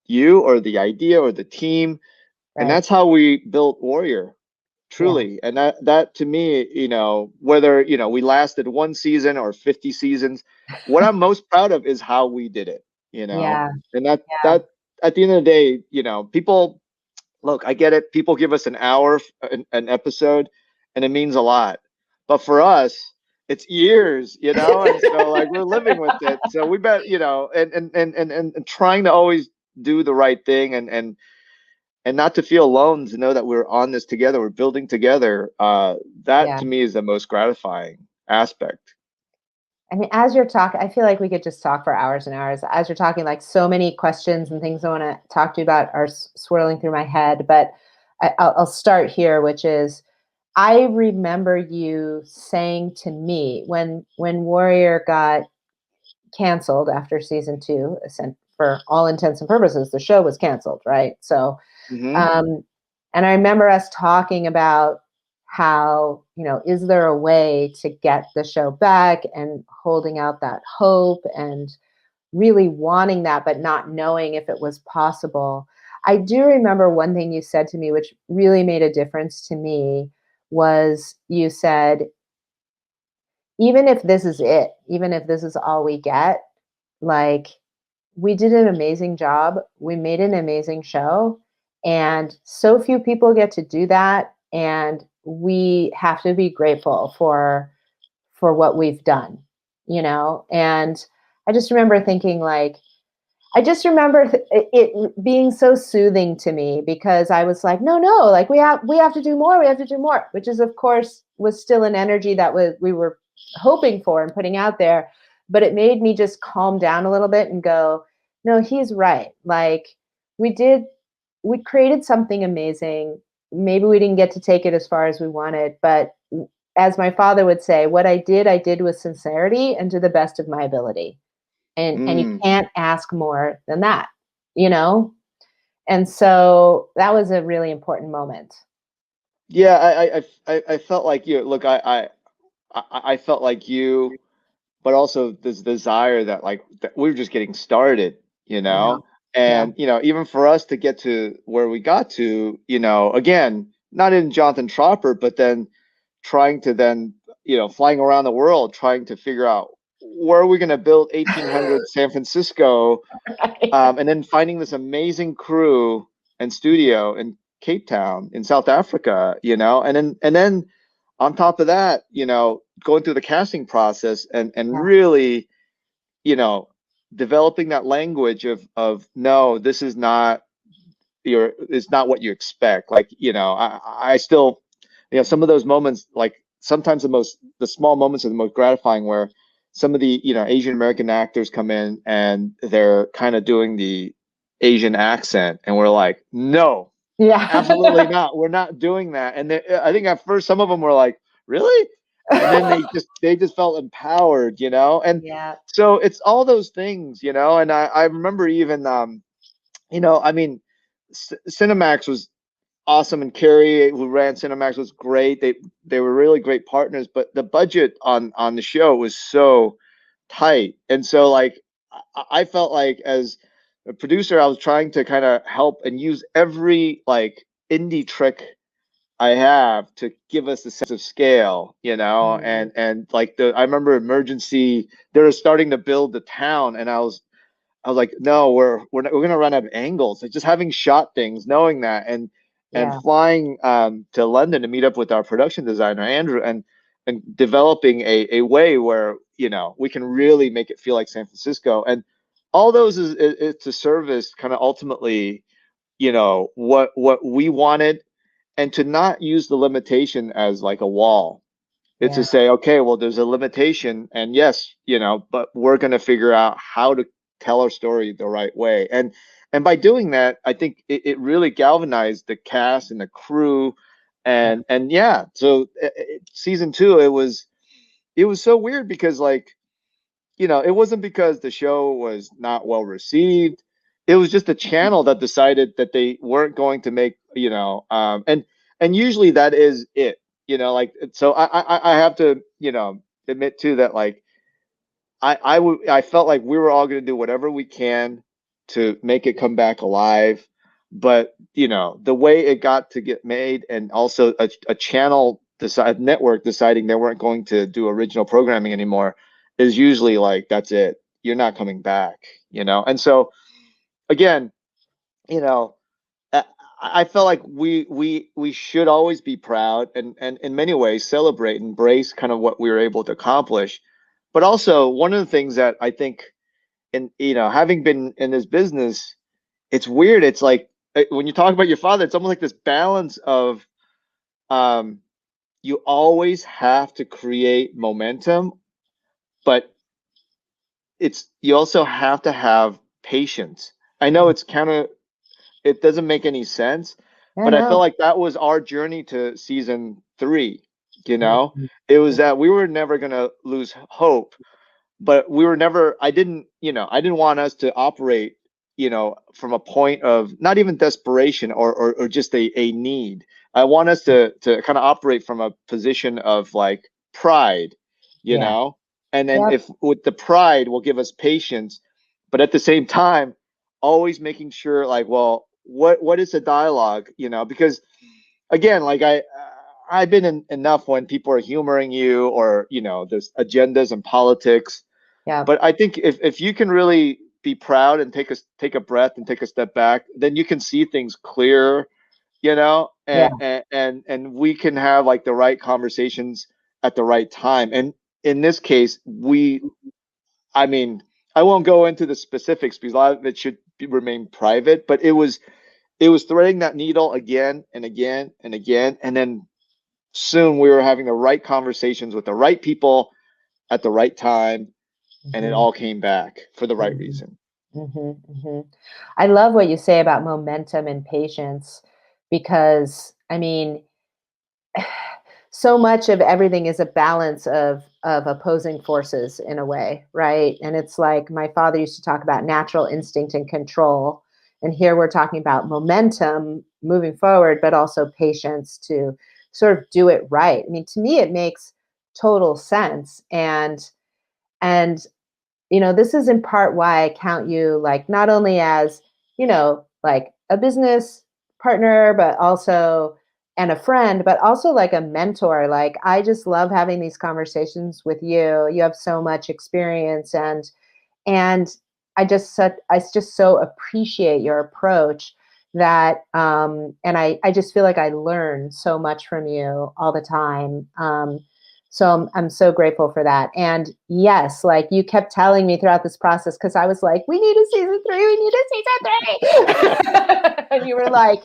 you or the idea or the team, and right, that's how we built Warrior, yeah, truly. And that to me, whether we lasted one season or 50 seasons, what I'm most proud of is how we did it, yeah, and that yeah, that at the end of the day, people look, I get it. People give us an hour, an episode, and it means a lot. But for us, it's years, and so like we're living with it. So we bet, and trying to always do the right thing, and not to feel alone, to know that we're on this together, we're building together. That yeah. to me is the most gratifying aspect. I mean, as you're talking, I feel like we could just talk for hours and hours. As you're talking, like so many questions and things I want to talk to you about are swirling through my head. But I'll start here, which is I remember you saying to me when Warrior got canceled after season two, for all intents and purposes, the show was canceled, right? So Hmm. um, and I remember us talking about how, is there a way to get the show back and holding out that hope and really wanting that, but not knowing if it was possible. I do remember one thing you said to me, which really made a difference to me, was you said, even if this is it, even if this is all we get, like we did an amazing job. We made an amazing show. And so few people get to do that. And we have to be grateful for what we've done, And I just remember thinking like, I just remember it being so soothing to me because I was like, no, no, like we have to do more, we have to do more, which is of course was still an energy that we were hoping for and putting out there, but it made me just calm down a little bit and go, no, he's right. Like we did, we created something amazing. Maybe we didn't get to take it as far as we wanted, but as my father would say, what I did with sincerity and to the best of my ability, and you Mm. can't ask more than that, you know? And so that was a really important moment. Yeah, I felt like you. Look, I felt like you, but also this desire that like that we were just getting started, I know. Yeah. and even for us to get to where we got to, again, not in Jonathan Tropper, but then trying to then flying around the world trying to figure out where are we going to build 1800 San Francisco, and then finding this amazing crew and studio in Cape Town in South Africa, and then on top of that, going through the casting process and Yeah. really, you know, developing that language of no, this is not it's not what you expect. Like, I still, some of those moments, like sometimes the small moments are the most gratifying where some of the, Asian American actors come in and they're kind of doing the Asian accent. And we're like, no, absolutely Yeah. not. We're not doing that. And I think at first some of them were like, really? And then they just felt empowered, and Yeah. so it's all those things, and I remember even, I mean, Cinemax was awesome, and Carrie, who ran Cinemax, was great. They were really great partners, but the budget on the show was so tight, and so like I felt like as a producer, I was trying to kind of help and use every like indie trick I have to give us a sense of scale, Mm. and like I remember Emergency, they were starting to build the town, and I was like, no, we're gonna run out of angles. Like just having shot things, knowing that, and Yeah. flying to London to meet up with our production designer Andrew, and developing a way where we can really make it feel like San Francisco, and all those is to service kind of ultimately what we wanted, and to not use the limitation as like a wall. It's to Yeah. say, okay, well, there's a limitation, and yes, but we're going to figure out how to tell our story the right way. And by doing that, I think it really galvanized the cast and the crew, Yeah. and yeah. So season two, it was so weird because like it wasn't because the show was not well received. It was just a channel that decided that they weren't going to make, and usually that is it, like, so I have to, admit too that like I felt like we were all going to do whatever we can to make it come back alive. But, the way it got to get made, and also a channel network deciding they weren't going to do original programming anymore, is usually like, that's it. You're not coming back, And so again, you know, I I felt like we should always be proud, and in many ways celebrate, embrace kind of what we were able to accomplish. But also, one of the things that I think, in having been in this business, it's weird. It's like, when you talk about your father, it's almost like this balance of, um, you always have to create momentum, but you also have to have patience. I know Mm. it's kind of, it doesn't make any sense, I but I feel know. like that was our journey to season three. Mhm. It was Yeah. that we were never going to lose hope, but we were never, I didn't want us to operate, from a point of not even desperation, or just a need. I want us to kind of operate from a position of like pride, you Yeah. know, and then Yep. if with the pride will give us patience, but at the same time, always making sure like, well, what is the dialogue, because again, like I've been in enough when people are humoring you, or there's agendas and politics, Yeah. but I think if you can really be proud and take a breath and take a step back, then you can see things clearer, Yeah. and we can have like the right conversations at the right time. And in this case, I mean, I won't go into the specifics because a lot of it should remain private, but it was threading that needle again and again and again. And then soon we were having the right conversations with the right people at the right time, and it Mhm, all came back for the right mhm, reason. mhm, mhm. I love what you say about momentum and patience because, I mean, so much of everything is a balance of opposing forces in a way, right? And it's like my father used to talk about natural instinct and control, and here we're talking about momentum moving forward, but also patience to sort of do it right. I mean, to me, it makes total sense, and this is in part why I count you like not only as, like a business partner, but also and a friend, but also like a mentor. Like I just love having these conversations with you. You have so much experience and I just so appreciate your approach that and I just feel like I learn so much from you all the time. So I'm so grateful for that. And yes, like you kept telling me throughout this process, because I was like, we need a season three, we need a season three. And you were like,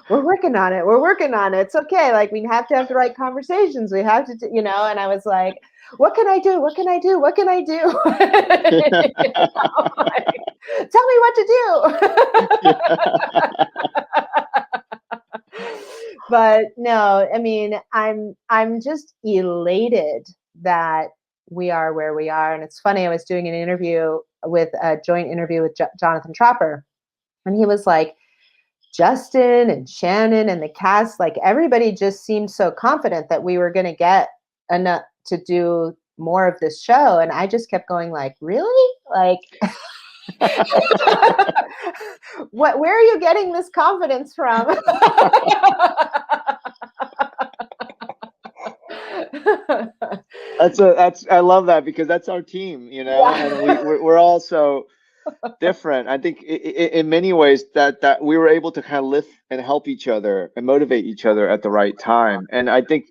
we're working on it. We're working on it. It's okay. Like we have to have the right conversations. We have to, and I was like, what can I do? What can I do? What can I do? Like, tell me what to do. But no, I mean, I'm just elated that we are where we are. And it's funny, I was doing an interview with a joint interview with Jonathan Tropper, and he was like, Justin and Shannon and the cast, like everybody just seemed so confident that we were going to get enough to do more of this show. And I just kept going like, really? Like, where are you getting this confidence from? That's I love that because that's our team, and Yeah. we're all so different. I think in many ways that we were able to kind of lift and help each other and motivate each other at the right time. And I think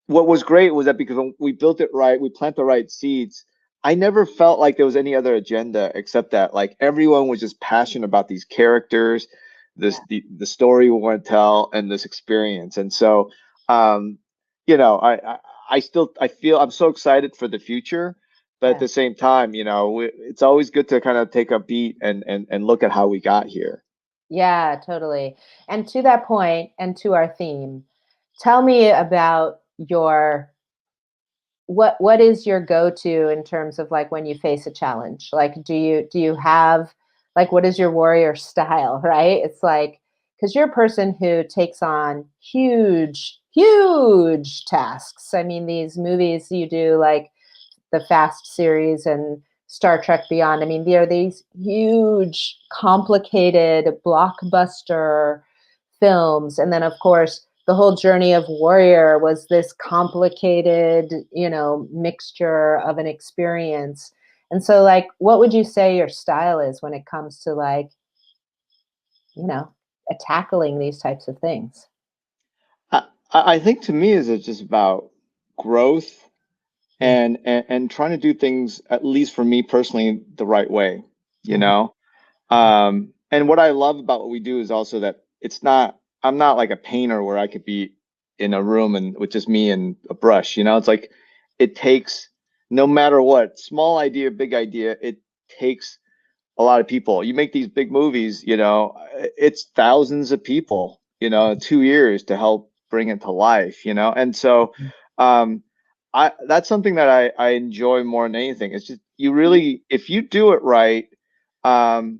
what was great was that because when we built it right, we plant the right seeds. I never felt like there was any other agenda except that like everyone was just passionate about these characters, Yeah. the story we want to tell, and this experience. And so, um, I feel I'm so excited for the future, but at Yeah. the same time, it's always good to kind of take a beat and look at how we got here. Yeah, totally. And to that point and to our theme, tell me about your what is your go-to in terms of like when you face a challenge? Like do you have like what is your warrior style, right? It's like because you're a person who takes on huge tasks. I mean, these movies you do like the Fast series and Star Trek Beyond. I mean, there are these huge, complicated, blockbuster films. And then, of course, the whole journey of Warrior was this complicated, mixture of an experience. And so, like, what would you say your style is when it comes to, like, you know, tackling these types of things? I, I think to me is it's just about growth Mm-hmm. and trying to do things, at least for me personally, the right way, you Mm-hmm. know? And what I love about what we do is also that I'm not like a painter where I could be in a room and with just me and a brush, it's like it takes no matter what, small idea, big idea, it takes a lot of people. You make these big movies, it's thousands of people, 2 years to help bring it to life, and so um I that's something that I enjoy more than anything. It's just you really if you do it right, um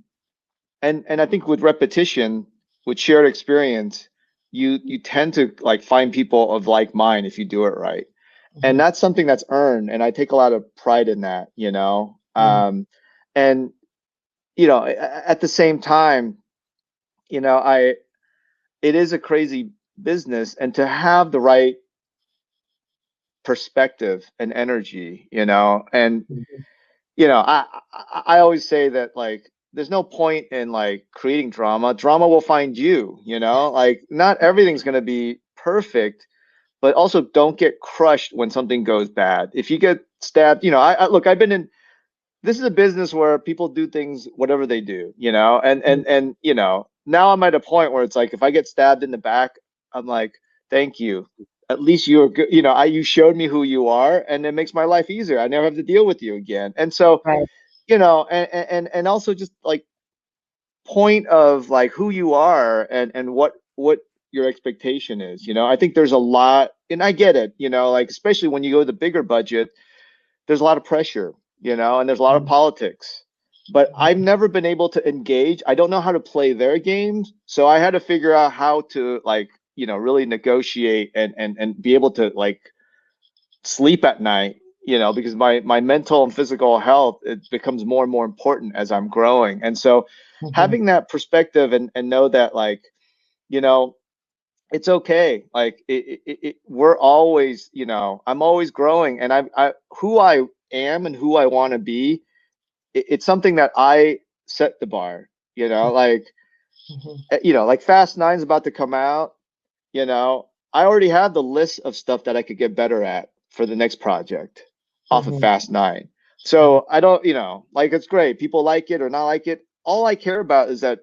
and I think with repetition, with shared experience, you tend to like find people of like mind if you do it right. And Mm-hmm. that's something that's earned, and I take a lot of pride in that, and at the same time, I it is a crazy business, and to have the right perspective and energy, and Mm-hmm. I always say that like there's no point in like creating drama. Drama will find you, like not everything's going to be perfect, but also don't get crushed when something goes bad. If you get stabbed, look, I've been in, this is a business where people do things whatever they do, and now I'm at a point where it's like if I get stabbed in the back, I'm like, thank you. At least you're good, you showed me who you are, and it makes my life easier. I never have to deal with you again. And so, Right. and also just like point of like who you are and what your expectation is. I think there's a lot, and I get it, like especially when you go to the bigger budget, there's a lot of pressure, and there's a lot of Mhm. politics. But I've never been able to engage. I don't know how to play their games, so I had to figure out how to like, really negotiate and be able to like sleep at night, because my mental and physical health, it becomes more and more important as I'm growing. And so Mhm. having that perspective and know that like, you know, it's okay. Like we're always, I'm always growing, and I who I am and who I want to be. It's something that I set the bar. Like Mhm. like Fast Nine's about to come out. I already have the list of stuff that I could get better at for the next project off of Mhm. Fast Nine. Mhm. So I don't, like it's great. People like it or not like it. All I care about is that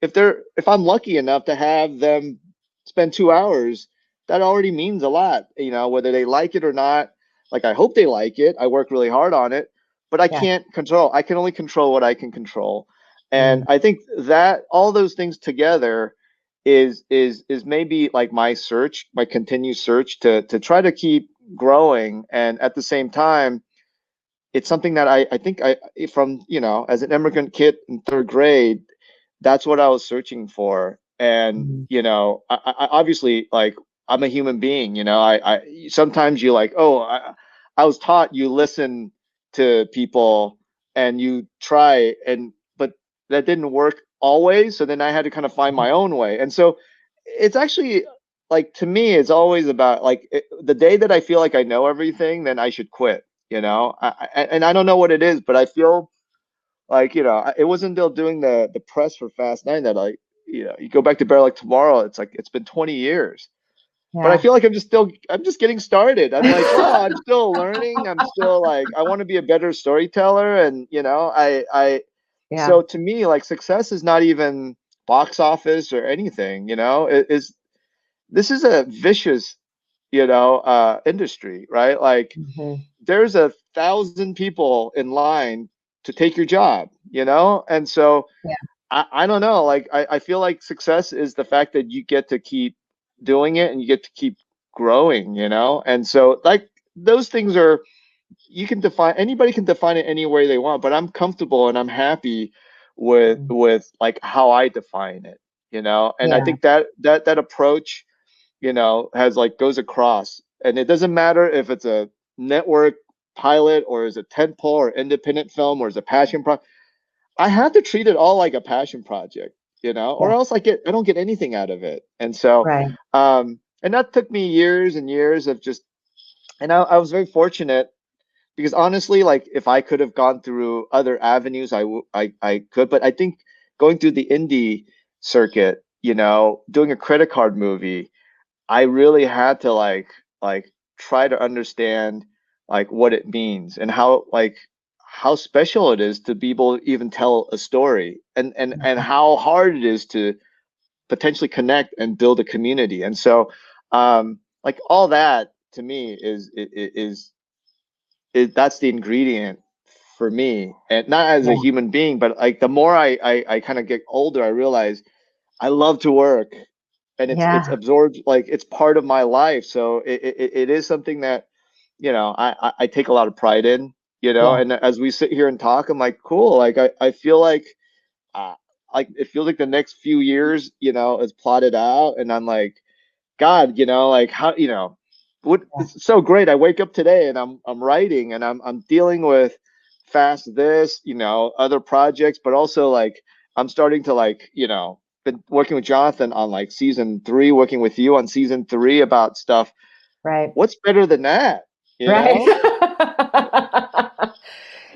if I'm lucky enough to have them spend 2 hours, that already means a lot, whether they like it or not. Like I hope they like it. I work really hard on it, but Yeah. I can only control what I can control. And Mm. I think that all those things together is maybe like my continued search to try to keep growing. And at the same time, it's something that I think I from as an immigrant kid in third grade, that's what I was searching for. And Mhm. I obviously, like, I'm a human being. I sometimes you like, oh, I was taught you listen to people and you try, and but that didn't work always. So then I had to kind of find my own way. And so it's actually like, to me, it's always about like the day that I feel like I know everything, then I should quit. And I don't know what it is, but I feel like, it wasn't until doing the press for Fast Nine that I, you go back to Bear Like Tomorrow, it's like it's been 20 years. But I Yeah. feel like I'm just getting started. I'm like, wow, I'm still learning. I'm still like, I want to be a better storyteller. And, Yeah. so to me, like success is not even box office or anything, this is a vicious, industry, right? Like Mhm. there's 1,000 people in line to take your job, and so Yeah. I don't know. Like I feel like success is the fact that you get to keep doing it and you get to keep growing, and so like those things are, you can define, anybody can define it any way they want, but I'm comfortable and I'm happy with Mhm. like how I define it, and I Yeah. think that approach, has like goes across. And it doesn't matter if it's a network pilot or is a tentpole or independent film or is a passion project. I have to treat it all like a passion project, or Yeah. else I don't get anything out of it. And so, Right. and that took me years and years of just, and I was very fortunate because honestly, like if I could have gone through other avenues, I could, but I think going through the indie circuit, doing a credit card movie, I really had to like try to understand like what it means and how special it is to be able to even tell a story, and Mhm. how hard it is to potentially connect and build a community. And so like all that to me is that's the ingredient for me, and not as a Yeah. human being, but like the more I kind of get older, I realize I love to work, and it's Yeah. absorbed, like it's part of my life. So it is something that I take a lot of pride in. Yeah. And as we sit here and talk, I'm like, cool. Like I feel uh, like it feels like the next few years, is plotted out, and I'm like, God, like how, what, Yeah. it's so great. I wake up today and I'm writing and I'm dealing with fast this, other projects, but also like I'm starting to like, been working with Jonathan on like season three, working with you on season three about stuff. Right. What's better than that? You Right. know?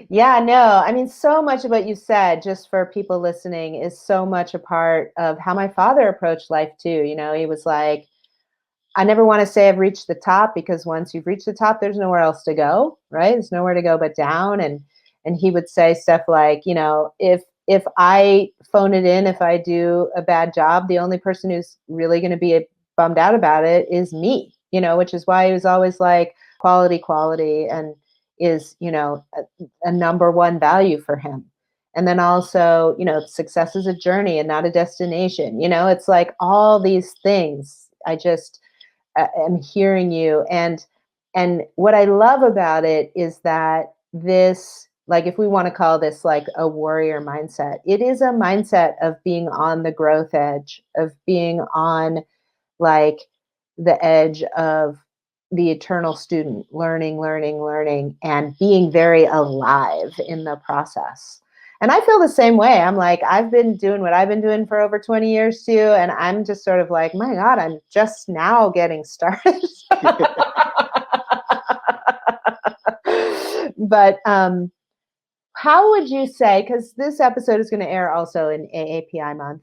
Yeah, no, I mean, so much of what you said, just for people listening, is so much a part of how my father approached life too. He was like, I never want to say I've reached the top, because once you've reached the top, there's nowhere else to go, right? There's nowhere to go but down. And he would say stuff like, if I phone it in, if I do a bad job, the only person who's really going to be bummed out about it is me, which is why he was always like quality, quality, and is, a number one value for him. And then also, success is a journey and not a destination. It's like all these things. I just am hearing you. And what I love about it is that this, like, if we want to call this like a warrior mindset, it is a mindset of being on the growth edge, of being on like the edge of the eternal student, learning, learning, learning, and being very alive in the process. And I feel the same way. I'm like, I've been doing what I've been doing for over 20 years too. And I'm just sort of like, my God, I'm just now getting started. But how would you say, because this episode is going to air also in AAPI month.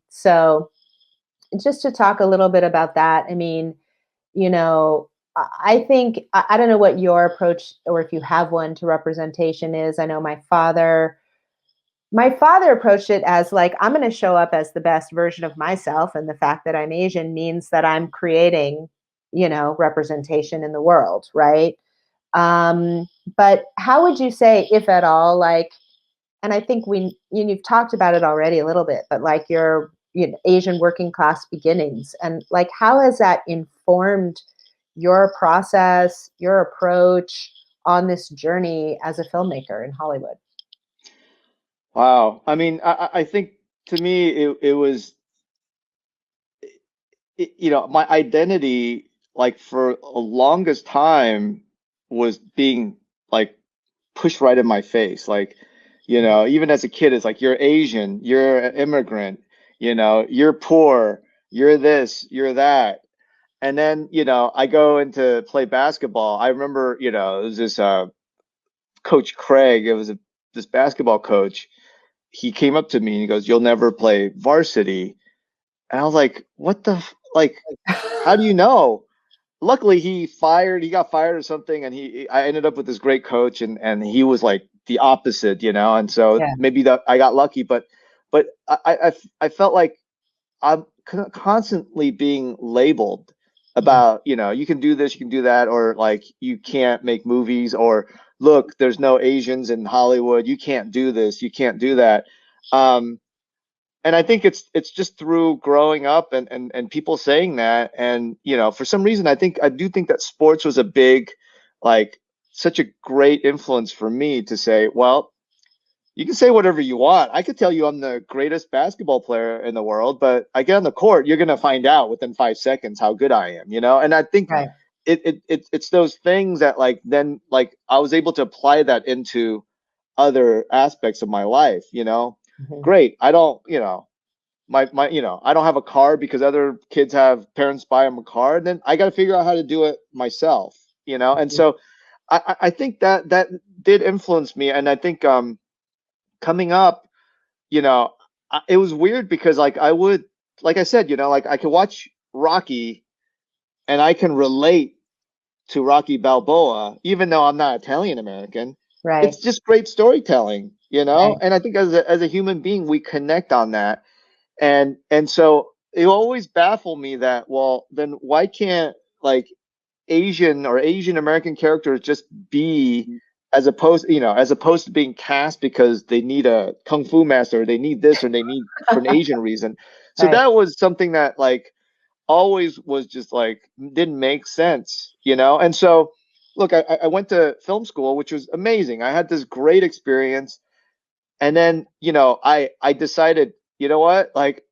So just to talk a little bit about that, I mean, you know, I think, I don't know what your approach, or if you have one, to representation is. I know my father approached it as like, I'm going to show up as the best version of myself. And the fact that I'm Asian means that I'm creating, representation in the world. Right. Um, but how would you say, if at all, like, and I think you've talked about it already a little bit, but like your Asian working class beginnings, and like, how has that informed your process, your approach on this journey as a filmmaker in Hollywood? Wow. I mean, I think to me it was my identity, like for a longest time, was being like pushed right in my face. Like, even as a kid, it's like, you're Asian, you're an immigrant, you're poor, you're this, you're that. And then, I go into play basketball. I remember, it was this Coach Craig, this basketball coach. He came up to me and he goes, "You'll never play varsity." And I was like, "What the like, how do you know?" Luckily he got fired or something, and I ended up with this great coach, and he was like the opposite, and so Yeah. maybe that I got lucky, but I felt like I'm constantly being labeled Mm. about, you can do this, you can do that, or like, you can't make movies, or look, there's no Asians in Hollywood, you can't do this, you can't do that. Um, and I think it's just through growing up, and people saying that, and for some reason, I do think that sports was a big, like, such a great influence for me to say, well, you can say whatever you want. I could tell you I'm the greatest basketball player in the world, but I get on the court, you're gonna find out within 5 seconds how good I am, And I think Right. it's those things that, like, then, like, I was able to apply that into other aspects of my life, Mhm. Great. I don't, I don't have a car because other kids have parents buy them a car. And then I got to figure out how to do it myself, And Mhm. so I think that did influence me. And I think coming up, you know, it was weird because, like, like I said, like, I could watch Rocky and I can relate to Rocky Balboa, even though I'm not Italian American. Right. It's just great storytelling, Right. And I think as a human being, we connect on that. And so it always baffled me that, well, then why can't, like, Asian or Asian American characters just be, as opposed to being cast because they need a kung fu master, or they need this, or they need for an Asian reason. So Right. that was something that, like, always was just like, didn't make sense, And so, look, I went to film school, which was amazing. I had this great experience, and then, I decided, you know what, like,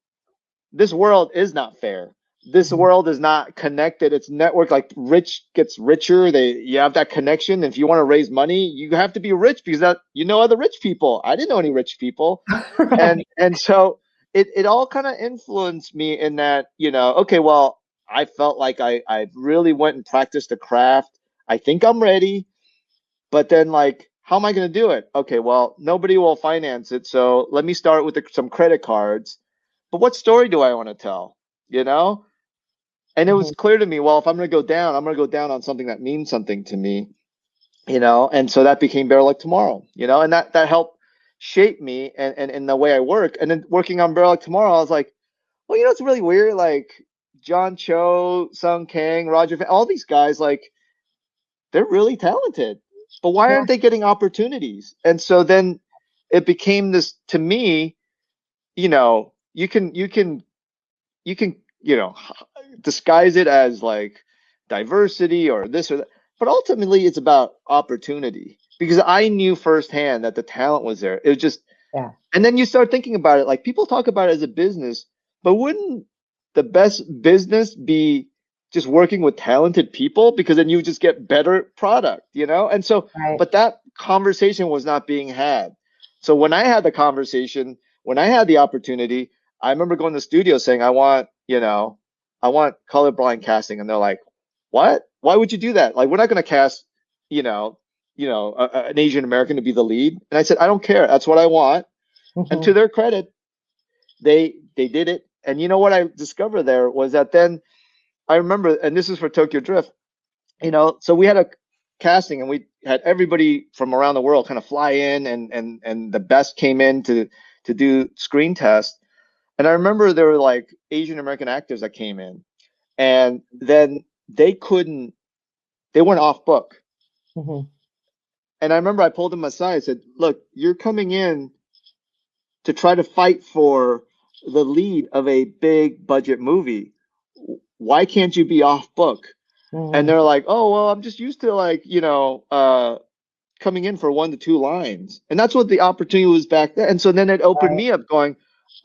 this world is not fair. This Mhm. world is not connected. It's networked. Like, rich gets richer. You have that connection. If you want to raise money, you have to be rich because that other rich people. I didn't know any rich people, and Right. and so it all kind of influenced me in that, okay, well, I felt like I really went and practiced the craft. I think I'm ready, but then, like, how am I going to do it? Okay, well, nobody will finance it, so let me start with some credit cards. But what story do I want to tell? You know? And it was Mhm. clear to me, well, if I'm going to go down, I'm going to go down on something that means something to me, and so that became Better Luck Tomorrow, and that helped shape me and the way I work. And then working on Better Luck Tomorrow, I was like, well, it's really weird. Like John Cho, Sung Kang, Roger, all these guys, like they're really talented, but why Yeah, aren't they getting opportunities? And so then it became this to me, you can disguise it as like diversity or this or that, but ultimately it's about opportunity because I knew firsthand that the talent was there. It was just, yeah, and then you start thinking about it, like people talk about it as a business, but wouldn't the best business be just working with talented people, because then you just get better product. And so, right. but that conversation was not being had. So when I had the conversation, when I had the opportunity, I remember going to the studio saying, I want colorblind casting. And they're like, what? Why would you do that? Like, we're not going to cast, you know, an Asian American to be the lead. And I said, I don't care. That's what I want. And to Mhm. their credit, they did it. And you know what I discovered there was that then I remember, and this is for Tokyo Drift, so we had a casting and we had everybody from around the world kind of fly in, and the best came in to do screen tests. And I remember there were like Asian American actors that came in, and then they weren't off book. Mhm. And I remember I pulled them aside and said, look, you're coming in to try to fight for the lead of a big budget movie. Why can't you be off book? And Mhm. they're like, oh, well, I'm just used to like, coming in for 1 to 2 lines. And that's what the opportunity was back then. And so then it opened Right. me up going,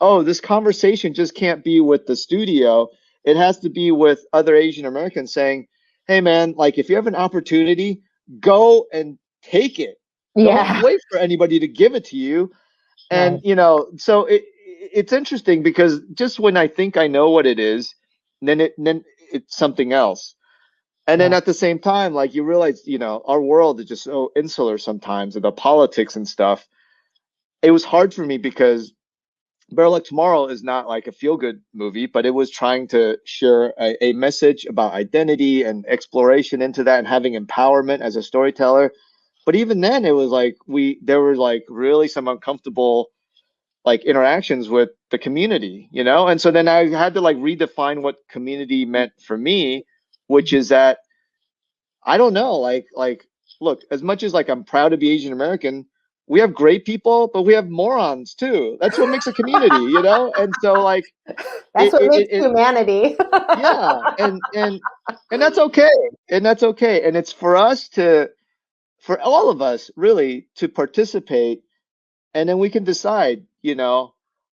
oh, this conversation just can't be with the studio. It has to be with other Asian Americans saying, hey, man, like if you have an opportunity, go and take it. Don't Yeah. wait for anybody to give it to you. And, Right. so it's interesting because just when I think I know what it is, then it's something else. And then Yeah. at the same time, like you realize, our world is just so insular sometimes, and the politics and stuff. It was hard for me because Better Luck Tomorrow is not like a feel-good movie, but it was trying to share a message about identity and exploration into that and having empowerment as a storyteller. But even then, it was like there were like really some uncomfortable like interactions with the community. And so then I had to like redefine what community meant for me, which is that I don't know, like look, as much as like I'm proud to be Asian American, we have great people, but we have morons too. That's what makes a community. And so like That's it what it, it, makes it humanity. yeah, and that's okay. And that's okay. And it's for all of us really to participate, and then we can decide.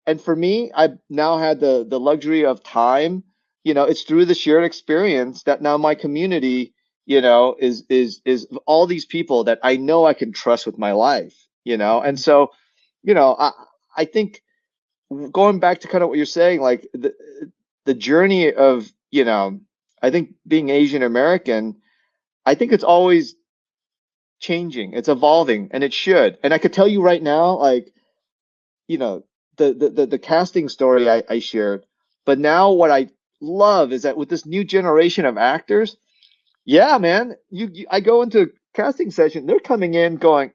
And for me, I've now had the luxury of time. It's through the shared experience that now my community, is all these people that I know I can trust with my life. And so, I think going back to kind of what you're saying, like the journey of, I think being Asian American, I think it's always changing, it's evolving, and it should. And I could tell you right now, like, you know the casting story I shared. But now what I love is that with this new generation of actors, yeah, man, I go into a casting session, they're coming in going,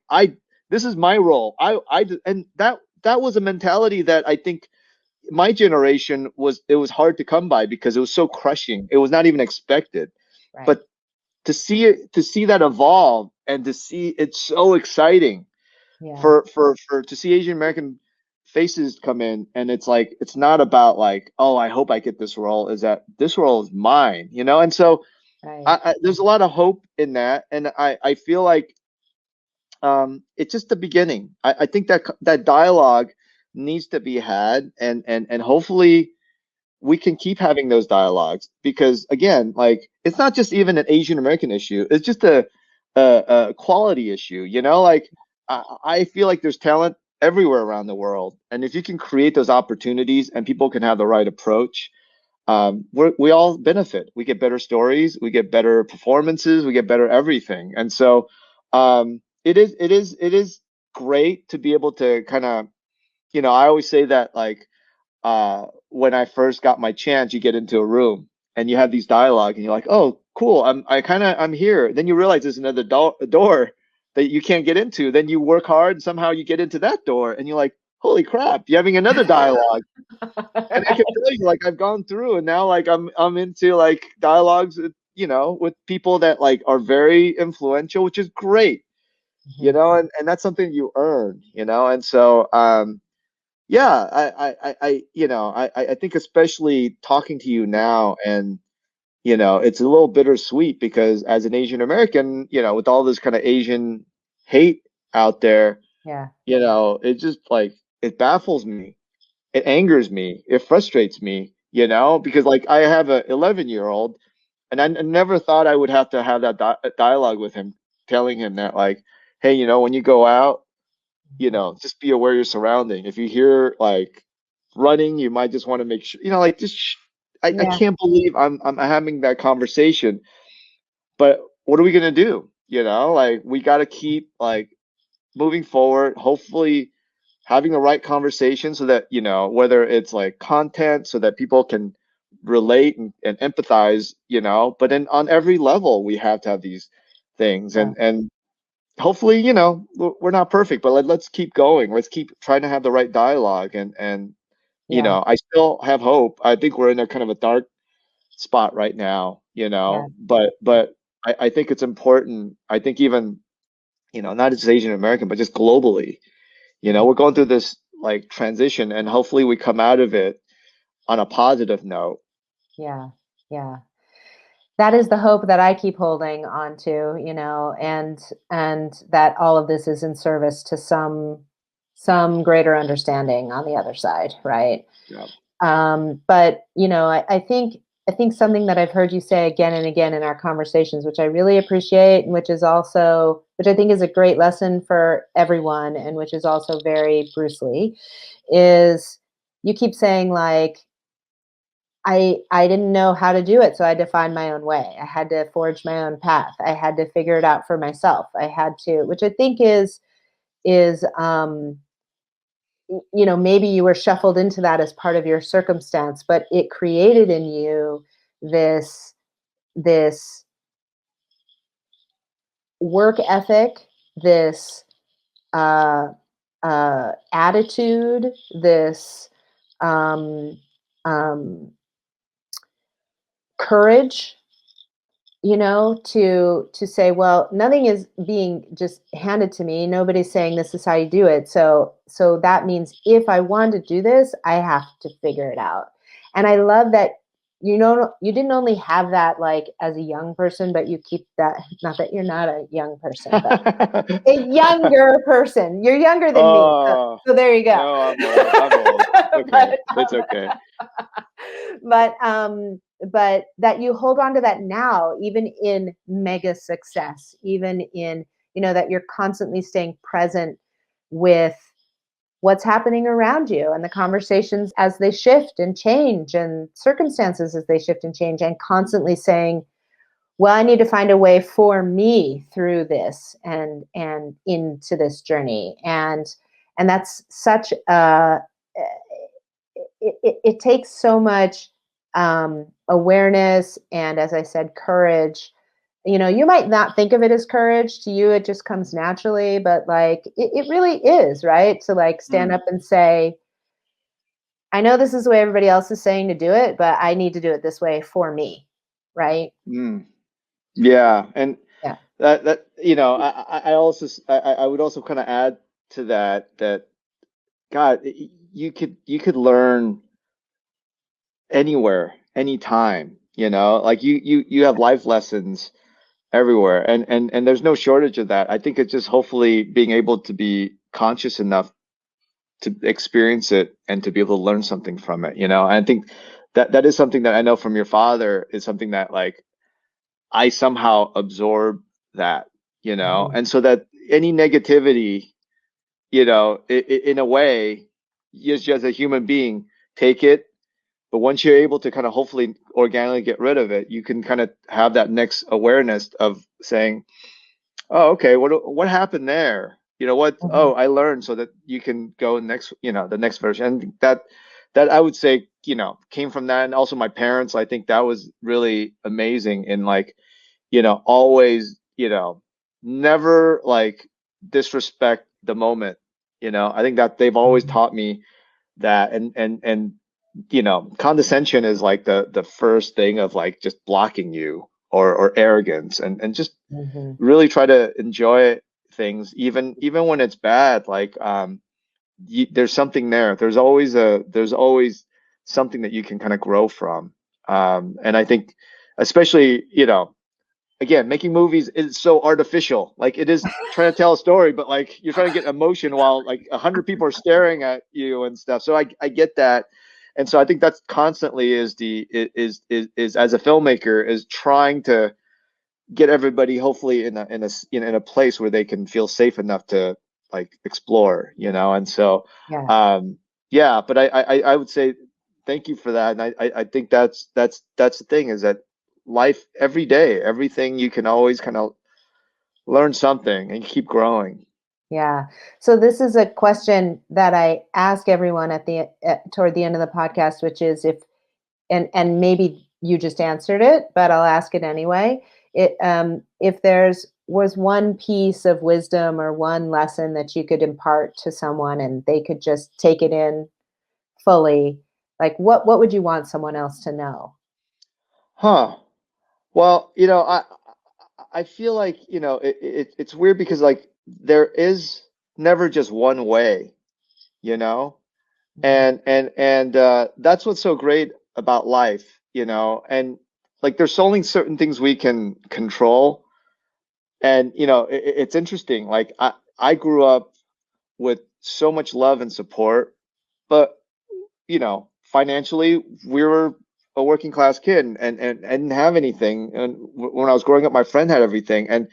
this is my role. And that was a mentality that I think my generation it was hard to come by because it was so crushing. It was not even expected. Right. But to see that evolve and to see it's so exciting Yeah. for to see Asian American faces come in, and it's like it's not about like, oh, I hope I get this role, is that this role is mine. And so Right. there's a lot of hope in that, and I feel like it's just the beginning. I think that dialogue needs to be had, and hopefully we can keep having those dialogues, because again, like it's not just even an Asian American issue, it's just a quality issue. Like I feel like there's talent everywhere around the world, and if you can create those opportunities and people can have the right approach, we all benefit. We get better stories, we get better performances, we get better everything. And so it is great to be able to kind of, I always say that like when I first got my chance, you get into a room and you have these dialogue, and you're like, oh, cool, I'm here. Then you realize there's another door that you can't get into. Then you work hard, and somehow you get into that door, and you're like, holy crap, you're having another dialogue. And I can Right. tell you, like, I've gone through, and now, like, I'm into like dialogues, with people that like are very influential, which is great, Mhm. and that's something you earn, and so yeah, I think especially talking to you now, and it's a little bittersweet because as an Asian American, with all this kind of Asian hate out there, Yeah. it just like it baffles me, it angers me, it frustrates me, because like I have a 11-year-old, and I never thought I would have to have that dialogue with him, telling him that, like, hey, when you go out, Mhm. just be aware of your surrounding. If you hear like running, you might just want to make sure, like just I Yeah. can't believe I'm having that conversation, but what are we gonna do? Like we got to keep like moving forward, hopefully having the right conversation so that, whether it's like content so that people can relate and empathize, but then on every level we have to have these things, Yeah. and hopefully, we're not perfect, but let's keep going. Let's keep trying to have the right dialogue, and Yeah. I still have hope. I think we're in a kind of a dark spot right now, Yeah. but I think it's important. I think even, not just Asian American, but just globally, Mhm. we're going through this like transition, and hopefully we come out of it on a positive note. Yeah. Yeah. That is the hope that I keep holding on to, and that all of this is in service to some greater understanding on the other side, right? Yeah. But I think something that I've heard you say again and again in our conversations, which I really appreciate, and which I think is a great lesson for everyone, and which is also very Bruce Lee, is you keep saying like, I didn't know how to do it, so I had to find my own way. I had to forge my own path. I had to figure it out for myself. I had to, which I think is maybe you were shuffled into that as part of your circumstance, but it created in you this work ethic, this uh, attitude, this um, um, courage, to say, well, nothing is being just handed to me, nobody's saying this is how you do it, so that means if I want to do this, I have to figure it out. And I love that, you didn't only have that like as a young person, but you keep that, not that you're not a young person, but a younger person, you're younger than me, so, Oh, so there you go. no, I'm old. I'm old. Okay, but it's okay. but that you hold on to that now, even in mega success, even in, that you're constantly staying present with what's happening around you, and the conversations as they shift and change, and circumstances as they shift and change, and constantly saying, well, I need to find a way for me through this, and into this journey. And that's such a, it takes so much awareness, and, as I said, courage. You might not think of it as courage. To you it just comes naturally, but like it really is, right? To like stand Mm, up and say, I know this is the way everybody else is saying to do it, but I need to do it this way for me, right? mm. Yeah, and Yeah. that I also I would also kind of add to that God, you could learn anywhere, anytime, like you have life lessons everywhere, and there's no shortage of that. I think it's just hopefully being able to be conscious enough to experience it and to be able to learn something from it, And I think that is something that I know from your father is something that like I somehow absorb that, Mhm. and so that any negativity, in a way, just as a human being, take it. But once you're able to kind of hopefully organically get rid of it, you can kind of have that next awareness of saying, "Oh, okay, what happened there? What? Mhm. Oh, I learned," so that you can go next, the next version. And that I would say came from that. And also my parents, I think that was really amazing in like, always, never like disrespect the moment. I think that they've always Mhm. taught me that. And condescension is like the first thing of like just blocking you, or arrogance, and just Mhm. really try to enjoy things even when it's bad. Like there's something there. There's always something that you can kind of grow from. And I think, especially, again, making movies is so artificial. Like it is trying to tell a story, but like you're trying to get emotion while like 100 people are staring at you and stuff. So I get that. And so I think that's constantly is as a filmmaker is trying to get everybody hopefully in a place where they can feel safe enough to like explore, and so Yeah. um yeah, but I would say thank you for that. And I think that's the thing, is that life, every day, everything, you can always kind of learn something and keep growing. Yeah. So this is a question that I ask everyone toward the end of the podcast, which is if and maybe you just answered it, but I'll ask it anyway. If there's was one piece of wisdom or one lesson that you could impart to someone and they could just take it in fully, like what would you want someone else to know? Huh. Well, I feel like, it's weird because like there is never just one way, you know Mhm. and that's what's so great about life, and like there's only certain things we can control. And it's interesting, like I grew up with so much love and support, but financially we were a working class kid, and didn't have anything. And when I was growing up, my friend had everything. And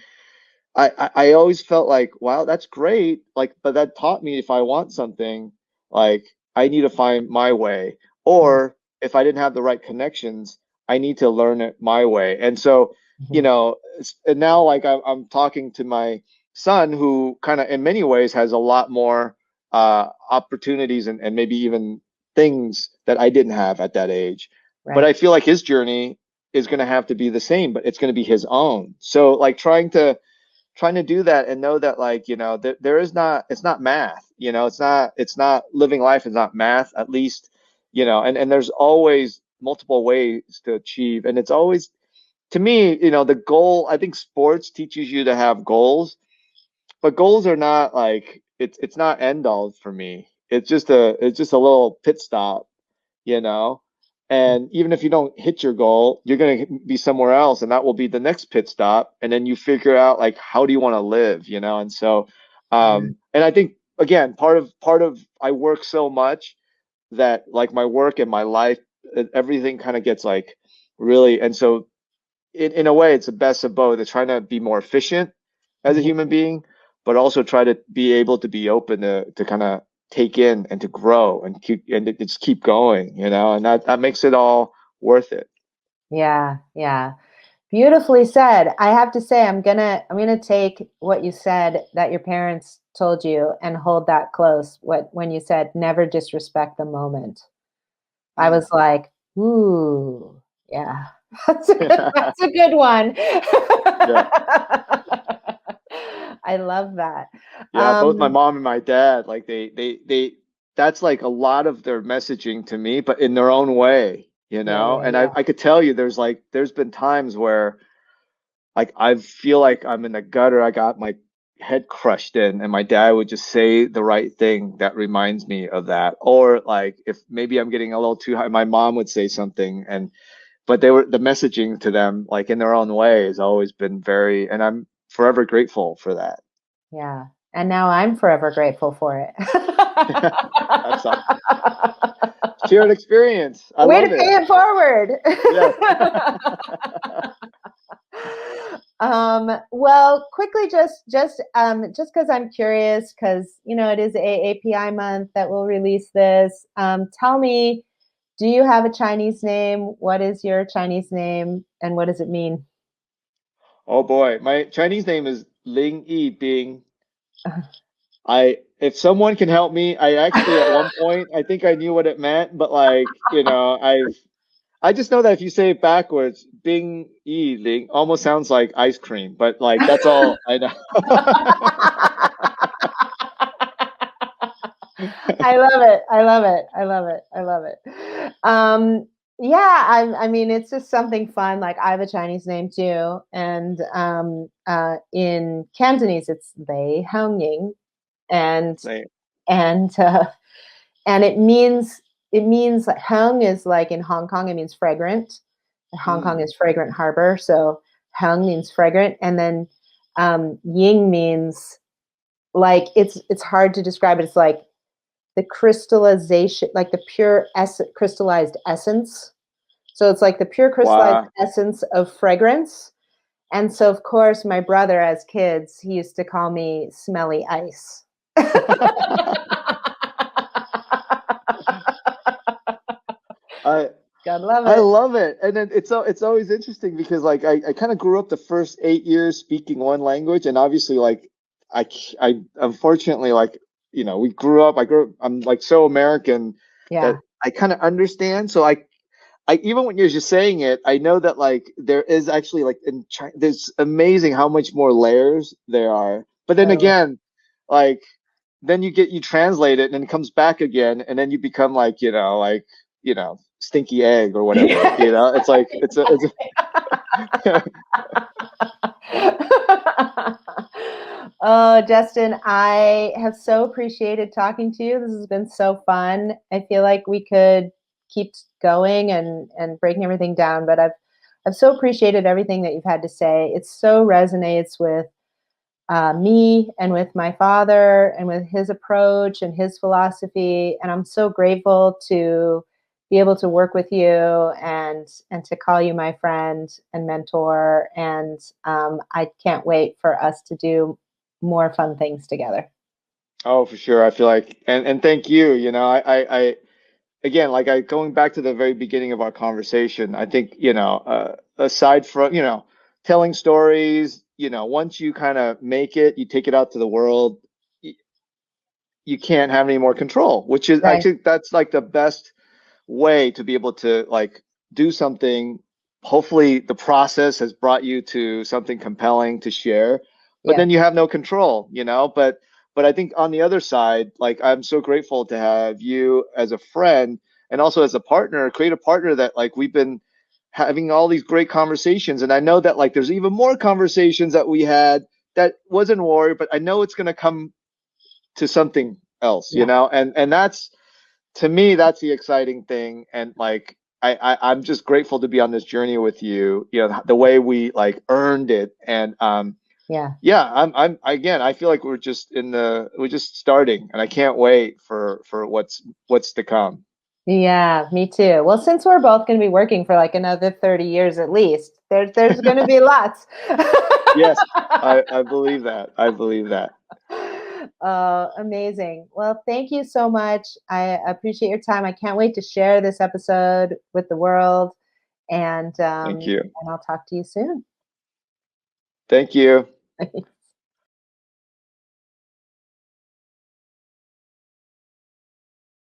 I always felt like, wow, that's great. Like, but that taught me, if I want something, like I need to find my way. Mhm. Or if I didn't have the right connections, I need to learn it my way. And so, Mhm. and now like I'm talking to my son, who kind of in many ways has a lot more opportunities, and maybe even things that I didn't have at that age. But Right. I feel like his journey is going to have to be the same, but it's going to be his own. So like trying to do that and know that, like, there is not, it's not math. It's not living life is not math, at least. And there's always multiple ways to achieve. And it's always, to me, the goal. I think sports teaches you to have goals, but goals are not like, it's not end all for me. It's just a little pit stop, you know? And even if you don't hit your goal, you're going to be somewhere else, and that will be the next pit stop. And then you figure out, like, how do you want to live, And so, Yeah. and I think, again, part of I work so much that, like, my work and my life, everything kind of gets like really. And so, in a way, it's the best of both. It's trying to be more efficient as a Mhm. human being, but also try to be able to be open to kind of take in and to grow and just keep going, and that makes it all worth it. Yeah. Yeah. Beautifully said. I have to say, I'm gonna take what you said that your parents told you and hold that close. When you said never disrespect the moment, I Mm. was like, ooh, yeah, that's a good one. Yeah. I love that. Yeah, both my Um, mom and my dad, like they that's like a lot of their messaging to me, but in their own way, yeah, yeah, and I yeah. I could tell you, there's been times where, like, I feel like I'm in the gutter. I got my head crushed in, and my dad would just say the right thing that reminds me of that. Or like, if maybe I'm getting a little too high, my mom would say something, but the messaging to them, like in their own way, has always been very, and I'm forever grateful for that. Yeah. And now I'm forever grateful for it. That's a shared experience. I Way to love it. pay it forward. Yes. Well, quickly, just because I'm curious, because it is AAPI month that will release this. Tell me, do you have a Chinese name? What is your Chinese name, and what does it mean? Oh boy, my Chinese name is Ling Yi Bing. if someone can help me, I actually at one point I think I knew what it meant, but like, I just know that if you say it backwards, Bing Yi Ling almost sounds like ice cream, but like that's all I know. I love it. I love it. I love it. I love it. Yeah, I mean, it's just something fun. Like I have a Chinese name too, and in Cantonese, it's Bei Hang Ying, and Like, and uh, and it means like Hung is like in Hong Kong, it means fragrant. Hong Kong mm, is fragrant harbor, so Hung means fragrant, and then Ying means like it's hard to describe it. It's like the crystallization, like the pure crystallized essence. So it's like the pure crystallized wow. essence of fragrance. And so, of course, my brother, as kids, he used to call me Smelly Ice. I God love I it. love it. And then it's always interesting because like I kind of grew up the first 8 years speaking one language, and obviously like I unfortunately like we grew up. I'm like so American that Yeah. I kind of understand. So I even when you're just saying it, I know that like there is actually like in China, there's amazing how much more layers there are. But then Totally. again, like then you translate it and it comes back again, and then you become like stinky egg or whatever. It's like a Oh, Justin, I have so appreciated talking to you. This has been so fun. I feel like we could keep going and breaking everything down, but I've so appreciated everything that you've had to say. It so resonates with me and with my father and with his approach and his philosophy. And I'm so grateful to be able to work with you and to call you my friend and mentor. And I can't wait for us to do more fun things together. oh, for sure. I feel like and thank you. I again, like I going back to the very beginning of our conversation, I think, aside from, telling stories, once you kind of make it, you take it out to the world, you can't have any more control, which is Right. actually that's like the best way to be able to like do something. Hopefully the process has brought you to something compelling to share, but Yeah. then you have no control, but I think on the other side, like I'm so grateful to have you as a friend and also as a partner, create a partner that like we've been having all these great conversations. And I know that like there's even more conversations that we had that wasn't war, but I know it's going to come to something else, Yeah. and that's to me, that's the exciting thing. And like, I'm just grateful to be on this journey with you, the way we like earned it. And Yeah. yeah, I'm again, I feel like we're just starting and I can't wait for what's to come. Yeah, me too. Well, since we're both going to be working for like another 30 years at least, there's going to be lots. Yes, I believe that. I believe that. Amazing. Well, thank you so much. I appreciate your time. I can't wait to share this episode with the world, and Thank you. I'll talk to you soon. Thank you.